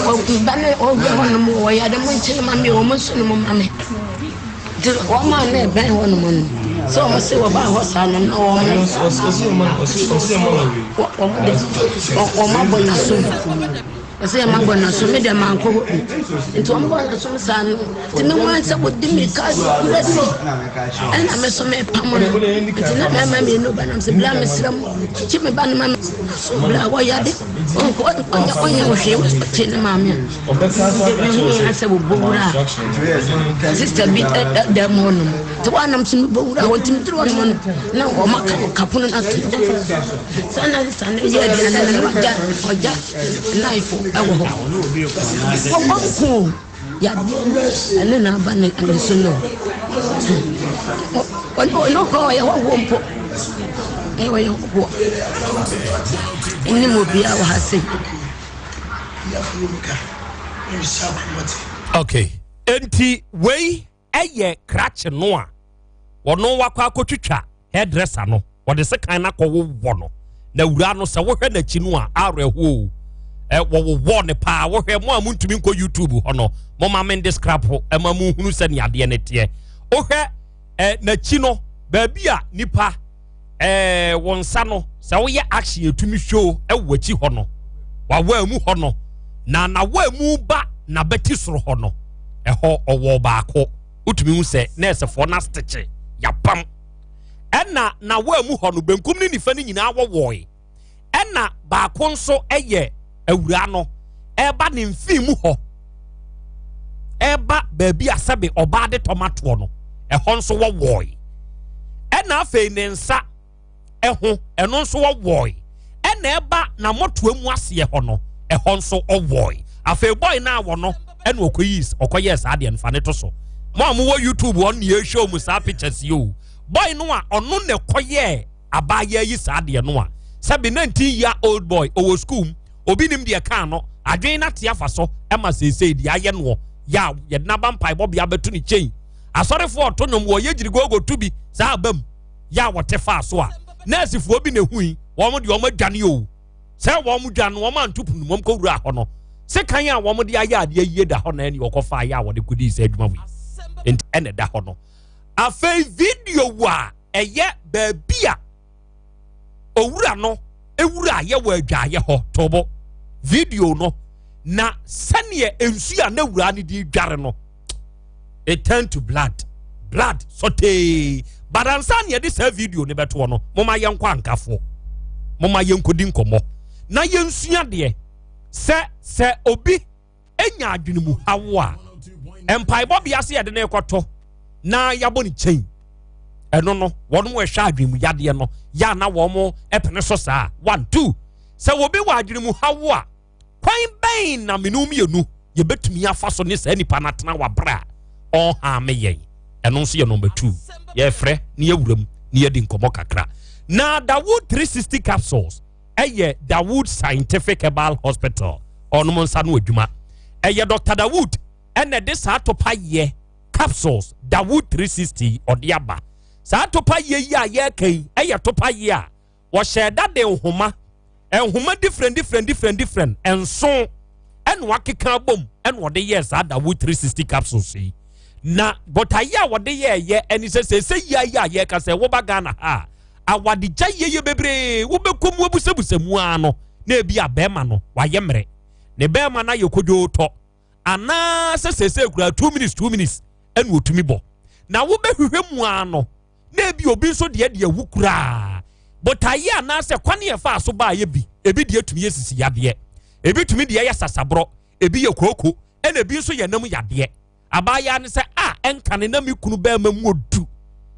o ba ne o ga hono mo wo ya de mo nchele mami o mo so no mo mami woman ne ben one man so mo se wo ba ho sa no no o bo na so ese ma bo na so me de man ko nti o mo bo so sa no ti me wan se wo di me ka kurasi ana me so me pamo nti na me me no ba na se bla me sram chi me ba na me so bla wo ya de on ko onya wo hwe wo chi na ma me o be ka so se wo bora sister bi da mo no to wanam sim bora wo tim tro no na o ma kapuno na to sana sana ya di na na oja life ewo ho ya ene na ba na so no no ko ya wo mpo ewo yo ko ni mo bia wa hase okay enti wei eye crash no a wono wakwa akotwitwa hairdresser no wode se kan na ko wo no na wura no se wo hwe na chi no a areho wo ne pa wo hwe mo amuntumi nko YouTube ho no mo ma men describe ho ma mu hunu se ne ade ne te wo hwe na chi no ba bia nipa wonsa no se wo ye action etumi show wo chi ho no wa mu ho no na wa mu ba na beti soro ho no eho owo baako utumi hu se nurse for na stitch yapam ena na wa mu ho no benkum ni nifa ni nyina wowoi ena baako nso eye awura no eba ne mfi mu ho eba baabi asabe oba de tomato no eho nso wowoi ena afei ne nsa eho eno nso wowoi ena eba na moto emu ase ho no eho nso wowoi afei boy na wo no ena okoyes ade nfa ne to so mo amu wo YouTube on ye show mu sa pictures you boy no a ono ne koye abaya yi sa ade no a sabi 19-year-old boy owo school obi nim de kan no adwen na te afa so ema sesei de aye no ya ye na ba mpai bo bia betu ni chain asorefo otonwom wo ye girigogo tubi sa abam ya wote fa so a nurse fo obi ne hui wo mo de wo madwane o se wo mo dwane wo ma ntupu no mo ko wura ho no se kan ya wo mo de aye ade aye da ho na ani wo kofa ya wo de kudi se adwuma wi ene da ho no afei video wa eye ba bia owura no ewura ye wo adwaye ho tobo video no na sɛneɛ nsu a na wura ne di dware no it turned to blood sotee badansa ne yɛde saa video ne bɛtoɔ no moma yɛnkɔ ankafo moma yɛnkɔdi nkɔmmɔ na yɛnsua deɛ sɛ obi enya adwene mu hawo a empaebɔ bia se yɛde ne kɔtɔ na yɛabɔ ne kyɛn ɛno no wɔn mo ɛhwɛ adwene mu yadeɛ no ya na wɔn mo ɛpene so saa 1 2 sɛ obi wɔ adwene mu hawo a kwan bɛn na menum yɛnu yɛbɛtumi afa so ne saa nipa na tena wabra ɔha me yɛn ɛno nso yɛ number 2 yɛfrɛ ne yɛwuram ne yɛdi nkɔmmɔ kakra na Dawood 360 capsules ɛyɛ Dawood Scientific Herbal Hospital ɔnom nsa no adwuma ɛyɛ Dr. Dawood ɛna de saa topa yɛ capsules Dawood 360 ɔde aba saa topa yɛ yi a yɛkan ɛyɛ topa yɛ a wɔhyɛ dade nhoma different ɛnso ɛna wakeka bom ɛna ɔde yɛ saa Dawood 360 capsules yi na botayi a wɔde yɛ ɛni sɛ yɛ a yɛka sɛ wɔba Ghana ha awade gya yɛ bebree wobɛkɔ mu abusabusa mu ano na ebi a bɛrima no wayɛ mmerɛ ne bɛrima na yɛ kodwo tɔ anaa sɛ kura 2 minutes ɛna otumi bɔ na wobɛhwehwɛ mu ano na ebi obi nso deɛ wu kura botayi anaa sɛ kwane yɛ fa so ba yɛ bi ebi deɛ tumi yɛ sisi yadeɛ ebi tumi deɛ yɛ sasaborɔ ebi yɛ kooko ɛna ebi nso yɛ nam yadeɛ abaya ne sɛ ɛnkane na me kunu bɛrima mu odu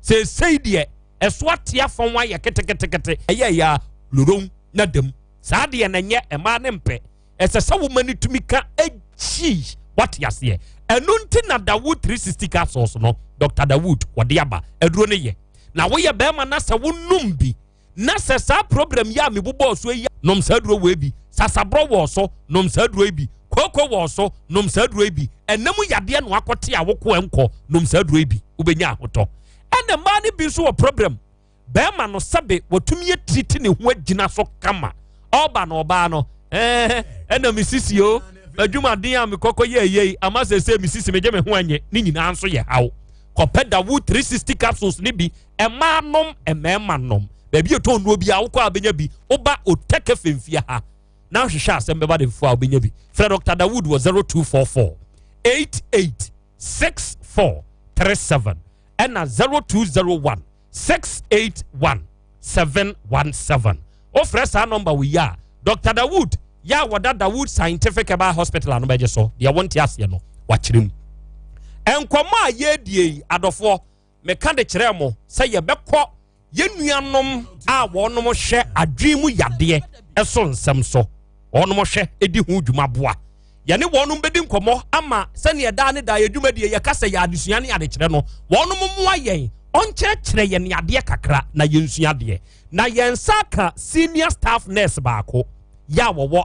sɛ deɛ ɛso atea fɔn wa yɛ ketekete ɛyɛ ya lorom na dam saa deɛ na nyɛ ɛma ne mpɛ ɛsɛ sɛ wo mani tumi ka ekyi wate aseɛ ɛno nti na Dawood 360 capsules no Dr. Dawood wɔde aba aduro ne yɛ na woyɛ bɛrima na sɛ wonum bi na sɛ saa problem yɛ a mebobɔ so yi nom saa aduro wɔ bi sasaborɔ wɔ so nom saa aduro bi koko wɔ so nom saa aduro bi ɛnam yadeɛ no akɔte a wokɔ ɛnkɔ nom saa aduro bi wobɛnya ahotɔ ɛna mmaa ne bi nso wɔ problem bɛrima no sɛbe wɔtumi yɛ tiriti ne ho agyina so kama ɔba na ɔbaa no ɛna mesisi o adwumaden a mekɔkɔ yɛ ama sɛ mesisi megye me ho anyɛ ne nyinaa nso yɛ haw kɔpɛ Dawood 360 capsules ne bi ɛmaa nom ɛmɛɛma nom baabi ɛtɔ nnuo bi a wokɔ a bɛnya bi woba otɛkɛ femfie ha na hwehwɛ asɛm bɛba de fufu a wobɛnya bi frɛ Dr. Dawood wɔ 0244 886437 ɛna 0201 681 717 ofrɛ saa number wo yi a Dr. Dawood ya wɔda Dawood Scientific Herbal Hospital ano bɛgye so deɛ wɔnte aseɛ no wakyerɛ mu ɛnkɔmmɔ a yɛdie yi adɔfoɔ meka de kyerɛ mo sɛ yɛbɛkɔ yɛnnuanom a wɔnom hwɛ adwene mu yadeɛ ɛso nsɛm so wɔnom hwɛ ɛdi ho dwuma boa yɛne wɔnom bɛdi nkɔmmɔ ama sɛneɛ daa ne daa yɛdwuma die yɛka sɛ yɛ adesua ne adekyerɛ no wɔnom mmoa yɛn ɔnkyerɛkyerɛ yɛn adeɛ kakra na yɛnsua adeɛ na yɛn nsa ka senior staff nurse baako yɛ a wɔwɔ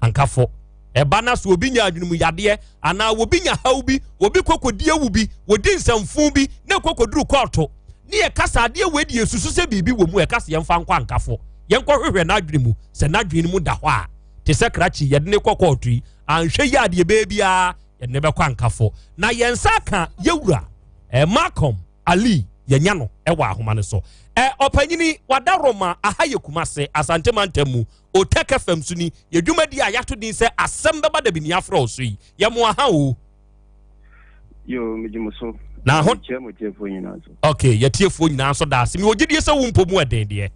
ankafo ɛba na so obi nya adwene mu yadeɛ anaa obi nya haw bi obi kɔkɔdi awu bi wodi nsɛmfo bi na kɔkɔduru kɔɔto ne yɛ kasa adeɛ wɔ die susu sɛ biribi wɔ mu ɛkasa yɛmfa nkɔ ankafo yɛnkɔ hwehwɛ n'adwene mu sɛ n'adwene mu da hɔ a te sɛ krakye yɛde ne kɔ kɔɔto yi anhwɛ yi adeɛ baabiara yɛde ne bɛkɔ ankafo na yɛnsa ka yɛwura Malcolm Ali yɛnya no ɛwɔ ahoma no so ɔpanyini wada Roma aha yɛ Kumase Asante Mantam mu Oteka fam so ni yɛdwumadi a yɛato din sɛ asɛm bɛba da bi ni afrɛ wo so yi yɛmo aha o yo mejimuso na ho tiefo nyina so okay yɛtiefo nyina so da ase me ogidie sɛ wo mpɔ mu ɛden deɛ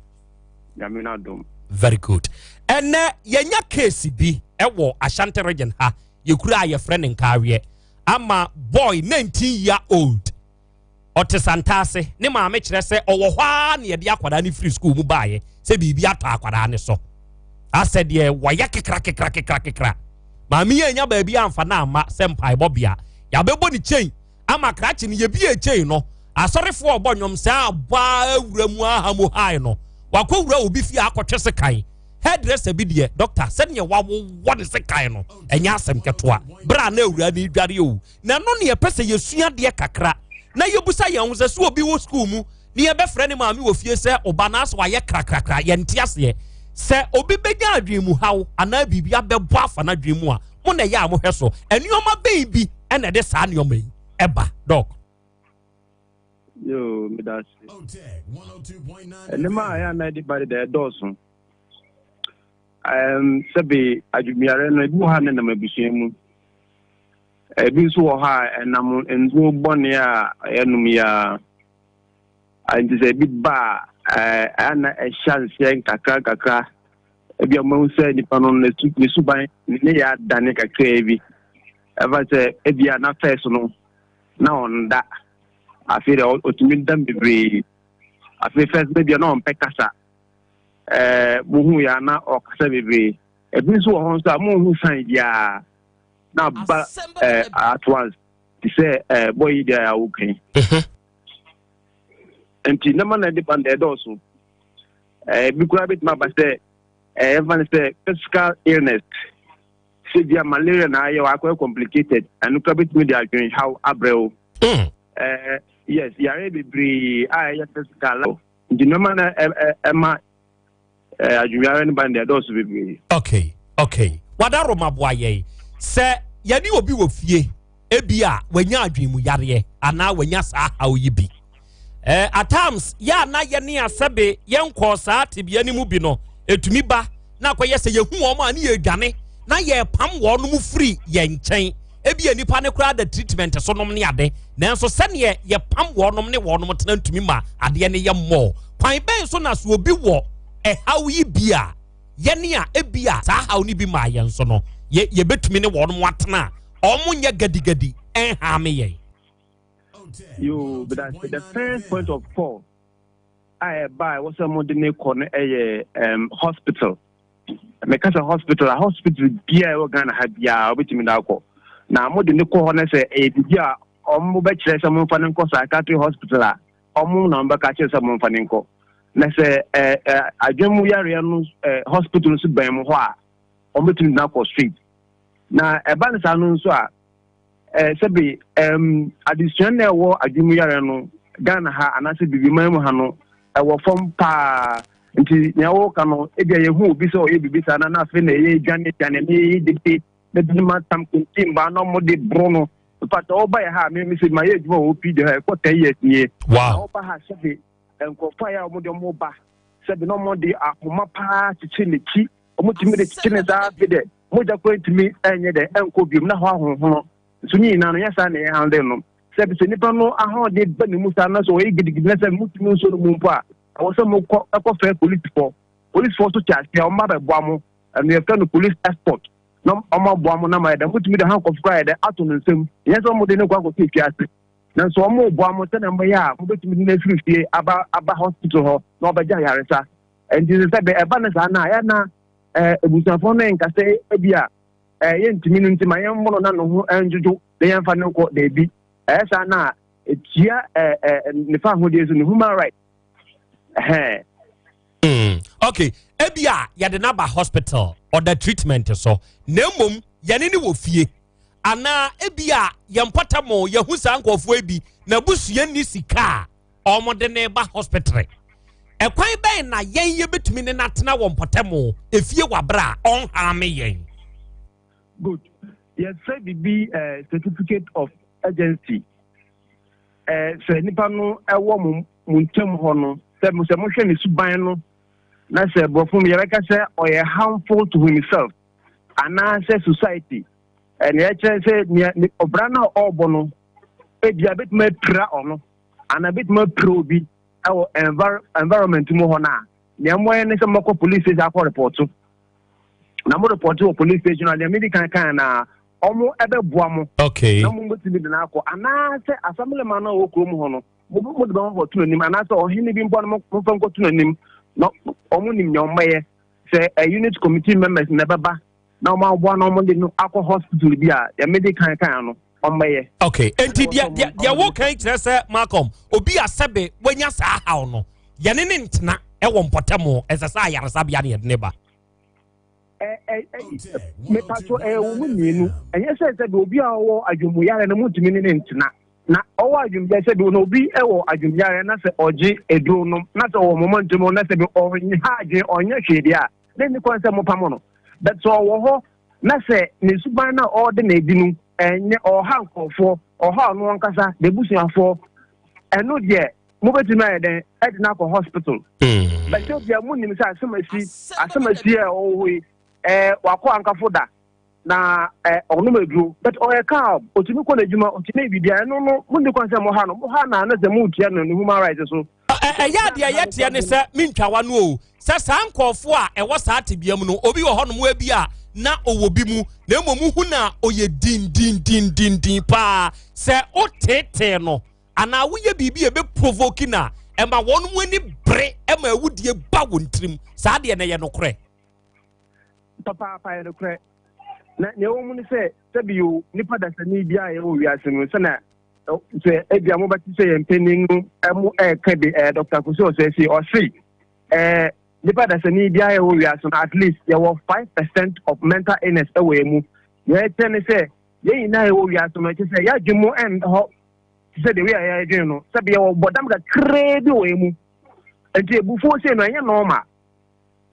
nyame na dom very good ɛnɛ yɛnya case bi ɛwɔ Ashanti region ha yɛkura a yɛfrɛ ne nkareɛ ama boy 19-year-old ɔte santase ne maame kyerɛ sɛ ɔwɔ hɔ a ne yɛde akwadaa ne free school mu baayɛ sɛ biribi atɔ akwadaa ne so asɛ deɛ wɔyɛ kekra maame yɛ nya baabi amfa na ama sɛ mpaebɔ bia yɛabɛbɔ ne kyɛn ama krakye ne yɛbie kyɛn no asɔrefoɔ ɔbɔ nnwom sɛ abaa awura mu aha mu hae no wakɔwura obi fie akɔtwe sekan hairdresser bi deɛ doctor sɛdeɛ wawɔ ne sekan no ɛnyɛ asɛm ketewa bra na awura ne dware o na no ne yɛpɛ sɛ yɛsua deɛ kakra na yɛbusa yɛn ho sɛ so obi wɔ school mu ne yɛbɛfrɛ ne maame wɔ fie sɛ ɔba na so wayɛ krakrakra yɛnte aseɛ sɛ obi bɛnya adwene mu haw anaa biribi abɛbɔ afa no adwene mu a mo na ɛyɛ a mohwɛ so nneɔma bɛn bi ɛna ɛde saa nneɔma yi ɛba dɔk yo medase. 102.9. And the man I am at the body there dozen. sɛbe adwumiare no ebi ha ne nam abusua mu ebi nso wɔ ha enam nzo bɔne a enum ya anti sɛ bi ba ana chance kakra ebi amahu sɛ nipa no ne suban ne ya dane kakra bi eva sɛ ebi ana first no na onda afi de otumi dam bebre afi first ebi na on pekasa muhu ya na okasa bebre ebi nso wɔ ho nso amuhu san dia na ba at once to say boy they are okay enti na man dey band also bi kura bit ma ba say even say physical illness severe malaria na you are quite complicated and kura bit me dey doing how abrel yes yare bebre ya physical enti na man ma adwumiare ne band also bebre okay wadaro maboa ye se yani obi wo fie ebia wanya adwemu yare ana wanya saa hawo yi bi at times ya na ye ne asebe yenko saa tebia ni mu bi no etumi ba na akoye se yehu o ma na ye dwane na ye pam wo no mu free ye nchen ebia nipa ne kura the treatment so nom ne ade nanso se ne ye pam wo nom ne wo nom tena ntumi ma ade ne ye mo kwan ben so na so obi wo hawo yi bia ye ne a ebia saa hawo ni bi ma ye nso no ye betumi ne won watena omunya gadigadi ha me ye you but the first point of call I buy was a modern corner hospital make us a hospital bia we Ghana ha bia obetumi da akọ na modern call na say bia omo be kire say mo fa nko psychiatric hospital a omo na mba ka kire say mo fa nko na say adwemu yare no hospital so ban mo ho a ombetumi na for street na ebanisa no nso a sebe addition na wo adwumu yare no Ghana ha anase bibi man mu ha no wo fom pa nti nya wo ka no e bia ye hu obi so ye bibi sa na afi na ye dwane ne de de ma tam kuntim ba no mo de brono but oba ya ha me se ma ye djuma wo pi de ha ko 10 years ni wow oba ha sebe enko fa ya mo de mo ba sebe no mo de akoma pa chichi ne chi omo timi de chichi ne da bi de mo ja ko timi enye de enko biom na ho ahonhono so ni na no yesa na ye handle no sebe se nipa no ahon de ba ni musa na so ye gidigidi na sebe mutimi so no mu mpo a wo se mo ko fa police force to charge ya o ma be boa mo and you can police escort no omo boa mo na ma de mutimi de han kofra de ato no nsem yesa mo de ne kwa ko fi ase na so omo boa mo tena mo ya mo betimi na free aba hospital ho na obaja yaresa and this is be eba na sa na ya na ebusafo no nka se ebia ye ntimi no ntima ye mmono na no ho anjuju de ye mfa ne ko de bi sa na etia ne fa ho de so ne human right okay ebia ya de na ba hospital or the treatment so na mom yane ne wo fie ana ebia ye mpata mo ye hu sa nkofo ebi na busua ni sika omode ne ba hospital ekwan ben na yen ye betumi ne natena wo mpata mo efie wabra on ha me yen good yes say be certificate of agency say nipa no ewo mo ntem ho no say mo hwe ne suban no na say bofum ye beka say or harmful to himself and say society and ye say obra na obo no e bia bit ma pra ono and bit ma probi our environment mo ho na ne mo ye ne say mako police station akọ report na mo report to police station na me di kan na omo ebe boa mo okay na mo ngotimi de na akọ ana say assembly man na wo krom ho no mo de ba ho to nim ana say ohini bi mbo no mo fa ngoto nim no omo nim nyomye say a unit committee members never ba na omo boa na omo de no akọ hospital bi a ya medical kan no omye okay enti dia wo kan kire say Malcolm obi asebe wanya saa hawo no ye ne ntena e wo mpotamo esesa yaresa bia ne ne ba me pato wo mienu enye say obi a wo adwomu yare na mutumi ne ntena na owo adwumya say do no obi e wo adwumya yare na say oje eduro no na say wo moment mo na say be onye haje onye hwede a na ni kon say mo pamo no but so wo ho na say ne suban na o de na edinu enye o ha nkofo o ha no nkasa de busuafo eno de mo betumi ayeden na ko hospital but so bia mo nim say asemasi e o we wako ankafo da na ono medru but oye ka otimi ko na djuma otimi bibia no mundi kon se mo ha na na ze mu tia no human rights so ya de ya tie ne se mintwawa no o se sankofo a ewo sa tebiam no obi wo hono mo abi a na owo bi mu na emomu hu na oye din pa se o tete no ana wo ye bibi e be provoke na ema wonu mu ani bre ema awudie ba wontrim sa de na ye no kre papa ye no kre na ne wo mu ni se biu nipa da sani bia ye wo wiase no se na se ebia mo bati se yempenin emu ka de Dr. Kuso se si o si nipa da sani bia ye wo wiase no at least there were 5% of mental illness away mu ye tene se ye ina ye wo wiase no se ya dwemo end ho se de we ya dwen no se bia wo bodam ga kredi we mu enti ebufo se no anya normal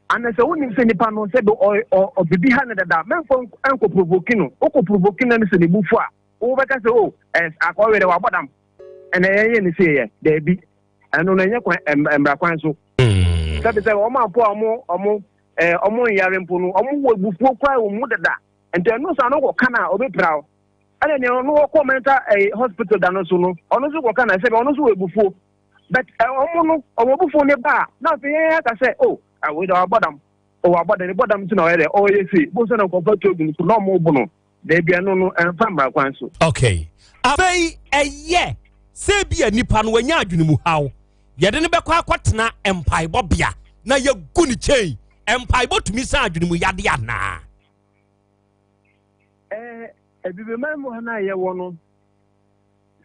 ana se woni se nipa no se do o bibi ha ne dada menfo enko provoke no o ko provoke na se ne bufo a wo beka se o akọwere wa bodam ene ye ni se ye da bi eno na nye kwan embra kwan so sabe se o ma po omo yare mpo no omo wo bufo kwa wo mu dada enti eno sa no ko kana obi prawo ene ne no ko mental hospital da no so no ono so ko kana se ono so wo bufo but omo bufo ne ba na se ye ka se o we do abodam ti na we dey o ye see bo se na ko fato ogun so no mo bu no de bia no emfa mra kwan so okay afei eye se bia nipa no wanya adwene mu hawo ye de ne be kwa kwatena empaibo bia na ye gu ni chei empaibo tumi sa adwene mu yade ana ebibe mamu na ye wo no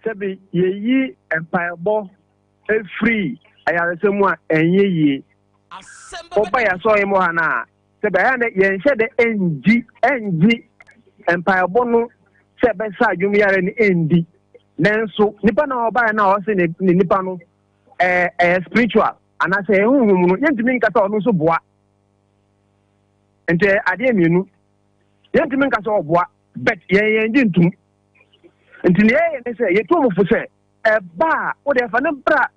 se bi ye yi empaibo free ayaresemu a enye yi oba ya so yemo hana se ba ya ne ye nche de enji empaibo no se be sa adwum yare ni endi nenso nipa na oba na o se ni nipa no spiritual ana se ehunhum no yentimi nkasa ono so boa ente ade mienu yentimi nkasa oboa bet ye ndi ntum enti ne se ye to mfu se ba o de fa ne bra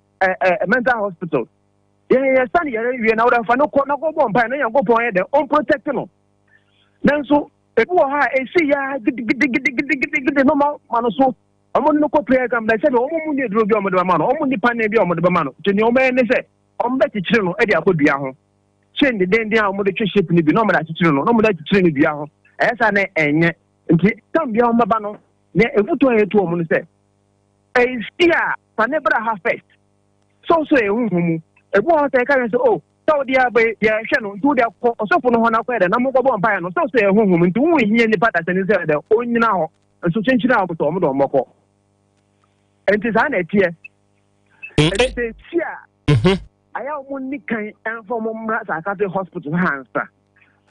mental hospital ye stand ye na o de fa no ko na go bompa na yango pon ye de on protect no nanso ebu ha esi ya gidi no ma no so omo no ko prayer kam na se be omo mu ni duro bi omo de ma no omo ni pan bi omo de ma no tini omo ne se omo be chichire no e de akodua ho chen de den omo de twe shape ni bi no omo da chichire no omo da chichire ni dua ho esa na enye nti tam bia omo ba no ne efuto etu omo no se esi a panebra ha first so ehunhumu ebu ha ta ka se o so dia be ya hwe no ntu dia ko osofo no ho na kwa de na mo go mpa ya no so ehunhumu ntu wu hie ni pata se ni se de onyina ho nso chenchina ho to omo do moko enti za na etie enti tia aya omo ni kan enfo mo mra sa ka hospital hansa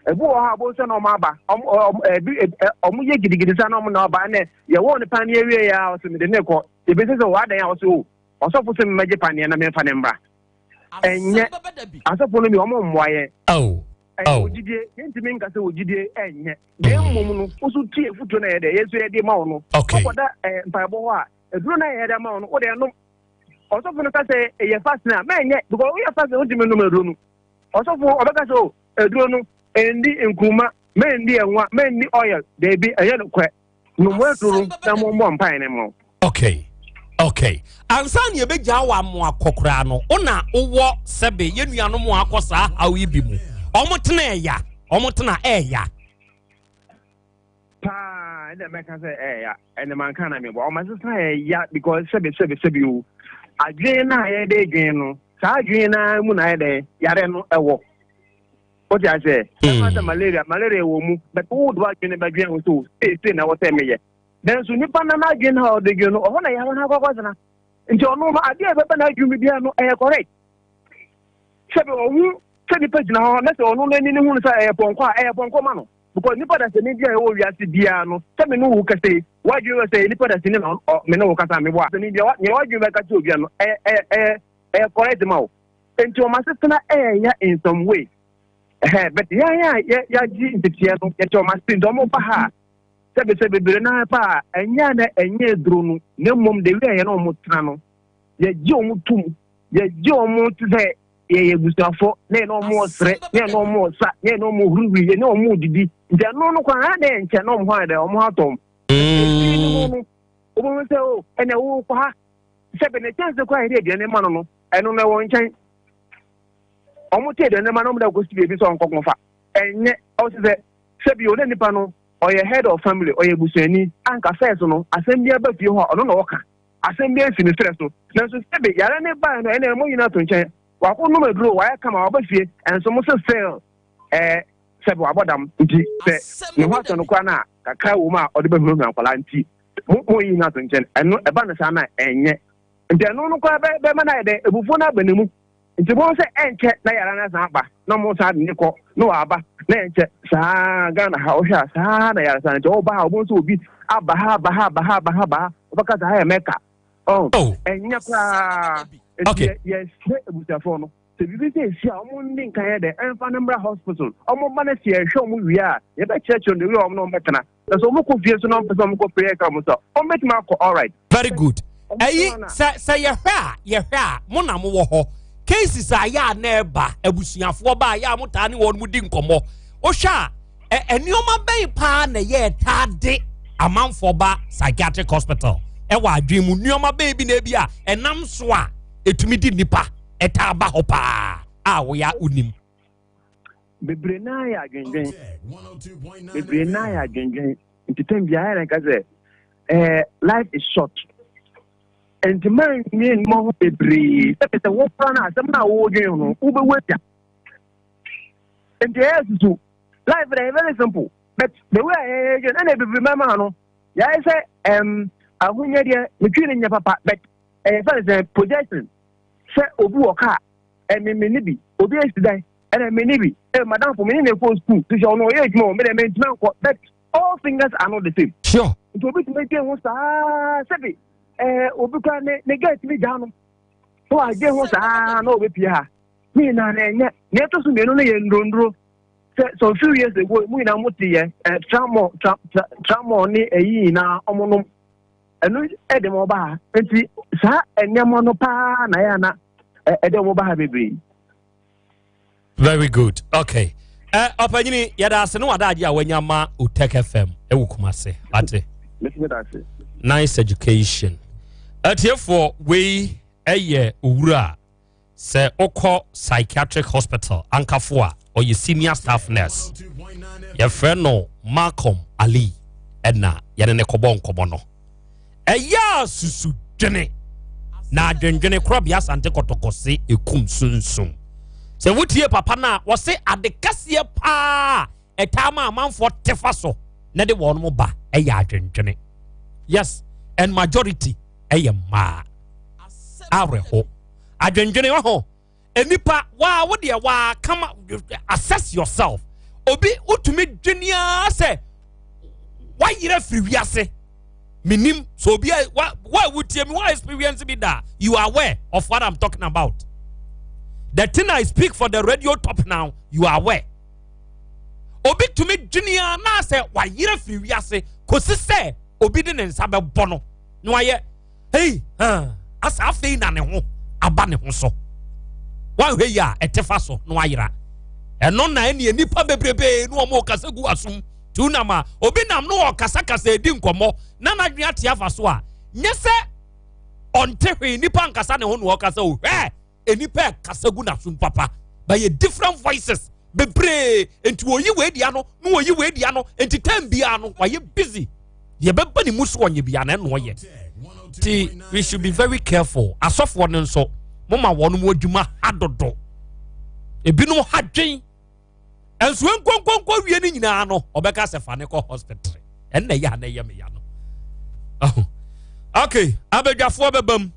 ebu ha bo se no ma ba omo ye gidigidi sa no mo na ba ne ye wo ni pan ye wie ya o se me de ne ko e be se wa dan ya o se o osofo se me magi pan ye na me fa ne mbra enye asofo no mi omo mwaye ojidie yentimi nkase ojidie enye na mmom no osu tie futo na ye de yeso ye de ma wo no okoda mpaibo ho a eduro na ye de ma wo no wo de no osofo no ka se ye fast na ma enye because we fast o di me no meduro no osofo obeka so eduro no endi nkuma me ndi enwa me ndi oil de bi eye no kwe no mo eduro na mo mbo mpan ne mo okay ansan ye beja wa mo akokora no ona wo sebe ye nuano mo akosa hawi bi mu omotena eya pa ende meka se eya ende man kana me bo o ma se eya because sebe o adwen na ye de dwen no sa adwen na mu na ye de yare no ewo o ti ase e malaria wo mu but wo do adwen ba dwen wo so e na wo se meye then so nipa na adwen ha o de dwen no o na yare na akokọ sana nti ono ma ade e bebe na adwen bia no e correct sebe o hu sebe page na ho na se ono no ni hu sa e ponko ma no because nipa da se ni bia e wo wiase bia no sebe no wu kase wadwen we se nipa da se ni no me no kasa me bo a se ni bia ne wadwen be ka ti obia no correct ma o enti o ma se tena ya in some way but ya ji ntitia no ya to ma se ndo mo pa ha sebe bere na pa enya na enye duro no ne mom de wi ya no mo tena no ya ji o mo tum ya ji o mo tse ye busafo na no mo sre na no mo sa na no mo hururi na no mo didi ntia no kwa na de ntia no mo ha de o mo atom o mo se o ene wo kwa se be ne chance kwa ide de ne ma no eno na wo nchen o mo te de ne ma no mo da go si be so nkokon fa enye o se bi o ne nipa no o ye head of family o ye busuani anka first no asem bia ba fie ho ono na wo ka asem bia fi ne stress so na so se be yare ne ba no ene mo yina to nchen wa ko no medro wa ya kama wa ba fie enso mo se sell se bo abodam nti se ne ho aso no kwa na kakra wo ma o de ba huru ankwala nti mo yina to nchen eno e ba ne sa na enye nti eno no kwa be ma na de ebufo na abanemu nti mo se enche na yara na sa ba na mo sa de ko no aba na enche sa Ghana ha o hwa sa na yara sa nti o ba o mo so obi aba ha o ba ka sa ha Mecca enya kwa yes ebusafo no se bi se si a mo ndi nkan ye de enfa number hospital o mo ba na si ehwe o mo wi a ye be church on the way o mo metana so mo ko fie so no pese mo ko prayer ka mo so o metima ko all right very good ayi sa ye hwa mo na mo wo ho cases aya na eba abusuafo ba ya mo ta ne won mu di nkomo o hwa enioma bei pa na ye tade amanfo ba psychiatric hospital e wa adwemu nioma bei bi na bi a enam so a etumi di nipa eta ba ho pa a wo ya unim bebre na ya gengen ntitem bia ya nka say life is short and the man me mo bebre se wo plan asem na wo dwen no wo be weta and yes so life is very simple but the way I and bebre mama no ya say ahunya dia metwini nya papa but say projection se obi woka me bi obi esidai me bi madam for me ne for school to show no age mo me maintenance but all fingers are not the same sure to obi to make one sa sebi obi kwa ne get me down so I get one sa no obi pia me na nya ne to so me no ye ndondro so few years ago mu na muti ye tramo ni eyi na omono enu edem oba enti sa enyemo no pa na ya na edem oba bebre. Very good. Okay. Opanyini yada ase no wadaji a wanyama Utek FM ewu Kumase. Ate. Nice education. Therefore we eye owura se okọ psychiatric hospital Ankafoa or your senior staff nurse. Your friend no Malcolm Ali edna yene ne kobo nkobo no. Eya susu dwene na dwendwene krobia sante kotokose ekum sunsun se wutie papa na wo se adekasie pa etama amanfo tefa so na de won mo ba eya dwendwene yes and majority eye ma areho adwendwene ho enipa wa wo de wa come assess yourself obi utumi dwenia se wa yire firi wiase minim so be why would you why experience be that you are aware of what I'm talking about. The thing I speak for the radio top now, you are aware. Obi to me junior na say why yire free we say kosi say obedience abe bono. No aye hey as afi na ne ho aba ne ho so. Why we ya etefa so no ayira. Eno na eni nipa bebrebe no mo kasa gu asum. Tunama obi nam no kasa edi nkomo na nadwe ate afa so a nyese ontehwe nipa nkasa ne ho no kasa o enipa kasa gu na sum papa by a different voices bebre enti oyi we dia no no oyi we dia no enti time bia no waye busy ye beba ni muso onye bia na no ye ti we should be very careful asofo no nso moma wono mo adwuma hadodo ebinu hadwen enso enkonkon wie ni nyina no obeka se fa ne ko hospital en na ya na ye me ya no okay abedwafo bebam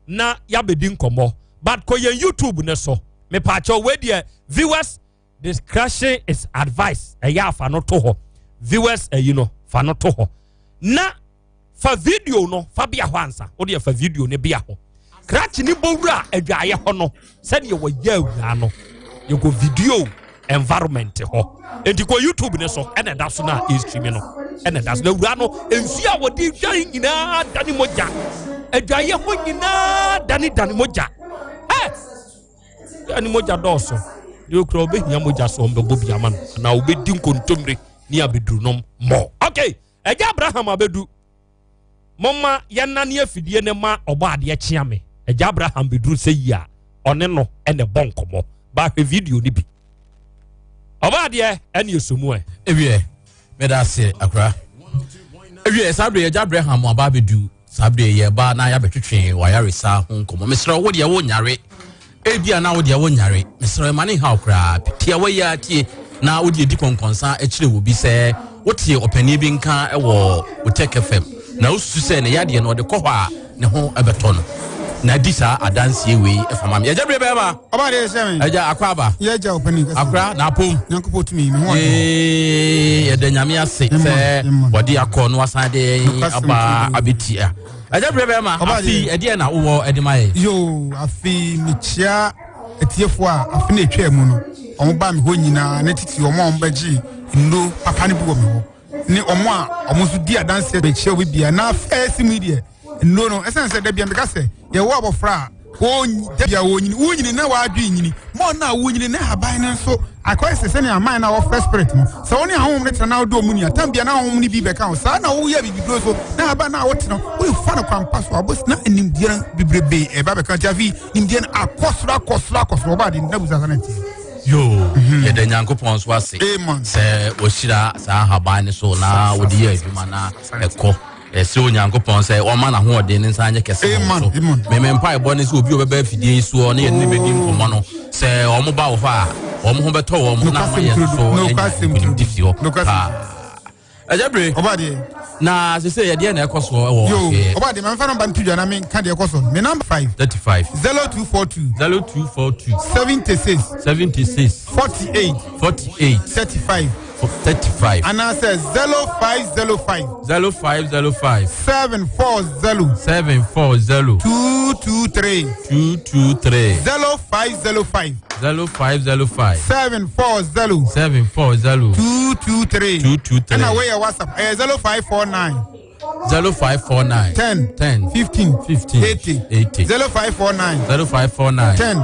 na ya bedi nkomo but ko ye YouTube ne so me pa cho we there viewers discretion is advice ya fa no to ho viewers you know fa no to ho na fa video no fa bia ho ansa wo de fa video ne bia ho crash ni bowura adwaye ho no se de wo ya awura no ye go video environment ho enti ko YouTube ne so ene da so na stream no ene da so na wura no ensu a wodi dwan nyina dani moja adwaye ho nyina dani moja ani moja dɔɔso deɛ okura obɛhia moja so ɔmbɛbɔ bi ama no na wobɛdi nkontomire ni abɛduru nom mmɔ okay ɛgya Abraham abɛdu mɔma yɛnane afidie ne ma ɔbɔ adeɛ kyea me ɛgya Abraham bɛduru sɛ yi a ɔne no ɛne bɔ nkɔmmɔ baahwɛ video ni bi ɔbɔ adeɛ ɛne ɛsomu ɛ ewie meda ase akora ewie sabre ɛgya Abraham aba bɛdu sabre yɛ ba na yɛabɛtwetwe wayaresa ho nkɔmmɔ mesrɛ wo deɛ wo nyare ebia na wo deɛ wo nyare mesrɛ mane ha okra tie waya tie na wo deɛ di konkonsa akyire wo bi sɛ wotie opani bi nka ɛwɔ Tech FM na usu sɛ ne yadeɛ no de kɔ hɔ a ne ho ɛbɛtɔ no na di saa adansie wei ɛfama me ɛgya brɛ bɛba ɔba de sɛ me ɛgya akwa ba yɛgya opani akra na apom nyankopɔ tumi me ho yɛda nyame ase sɛ wɔde akɔ no asan de aba abetia ɛgya brɛ bɛma afi ɛdeɛ na wowɔ ɛde ma yɛ yo afi mekyia etiefo a afi na etwa mu no ɔmo ba me hɔ nyinaa na titi ɔmo a ɔmo bɛgye ndo papa ne bi wɔ me hɔ ne ɔmo a ɔmo so di adanse bɛkyia obi bia na fɛɛsi mu deɛ ndo no ɛsɛn sɛ da bia meka sɛ yɛwɔ abɔfra a dabia wonyini na wadwe nyini mo na wonyini na haban ne nso akɔyɛ sɛ sɛ ne aman na wɔ fresh spirit no sɛ wɔne ahom ne tena na wodɔ mu ni atam bia na ahom ne bi bɛka wo saa na woyɛ bibiduro so na haban na wote no wofa no kwampa so abɔs na animdeɛ no bibrebe ɛba bɛka nti afi nimdeɛ no akɔsoro ɔba de nabusa sa no tie yo yɛda nyankopɔn so ase sɛ wɔhyira saa haban ne so na wode yɛ adwuma na ɛkɔ ɛsɛ onyankopɔn sɛ ɔma na hoɔden ne nsa nyɛ kɛse so meme mpa ɛbɔ ne sɛ obi ɔbɛbɛ afidie yi soɔ ne yɛne bɛdi nkɔmmɔ no sɛ ɔmo ba wɔ hɔ a ɔmo ho bɛtɔ wɔ mo na ama yɛ so ɛnimdi fi hɔ ɛgya bere na sɛ yɛdeɛ na ɛkɔ soɔ ɛwɔ ɔbade mamfa no ba no tudwa na menka deɛ ɛkɔ so me number 35 0242 76 48 35 and I says 0505 740 223 0505 740 223 and away your WhatsApp 0549 10 15 80 0549 10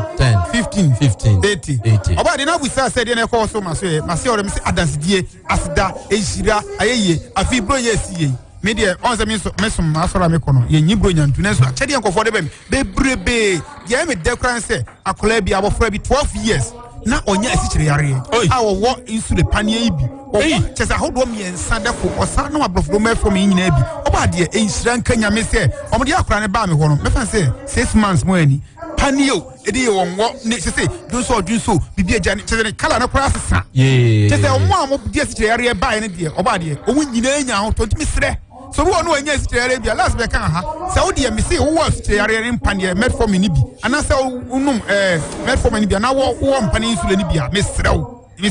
15 80 Oba de na busa said na call so maso or me adansdie asida ehira ayeye afi bro yesi me de on se me som asora me kono ye nyibro nyantu na so akede enkofo de bebrebe ye me de kran se akola bi abofra bi 12 years na onya asikyire yare a wo insu de panie yi bi chese ahodo me ensa de ko osa na abrofo me from nyina bi oba de enhyira nka nyame se omde akora ne ba me ho no me fan se 6 months mo ani panio edi ye wonwo ne chese dun so bibia gya ne chese ne kala na kora sesa chese omo amo de asikyire yare ba ne de oba de omo nyina nya ho to ntimi sere so wo no anya asikyire bia last be kan ha se wo de me se wo asikyire mpane metformin ni bi ana se unum metformin ni bi na wo mpane insulin ni bia me serew he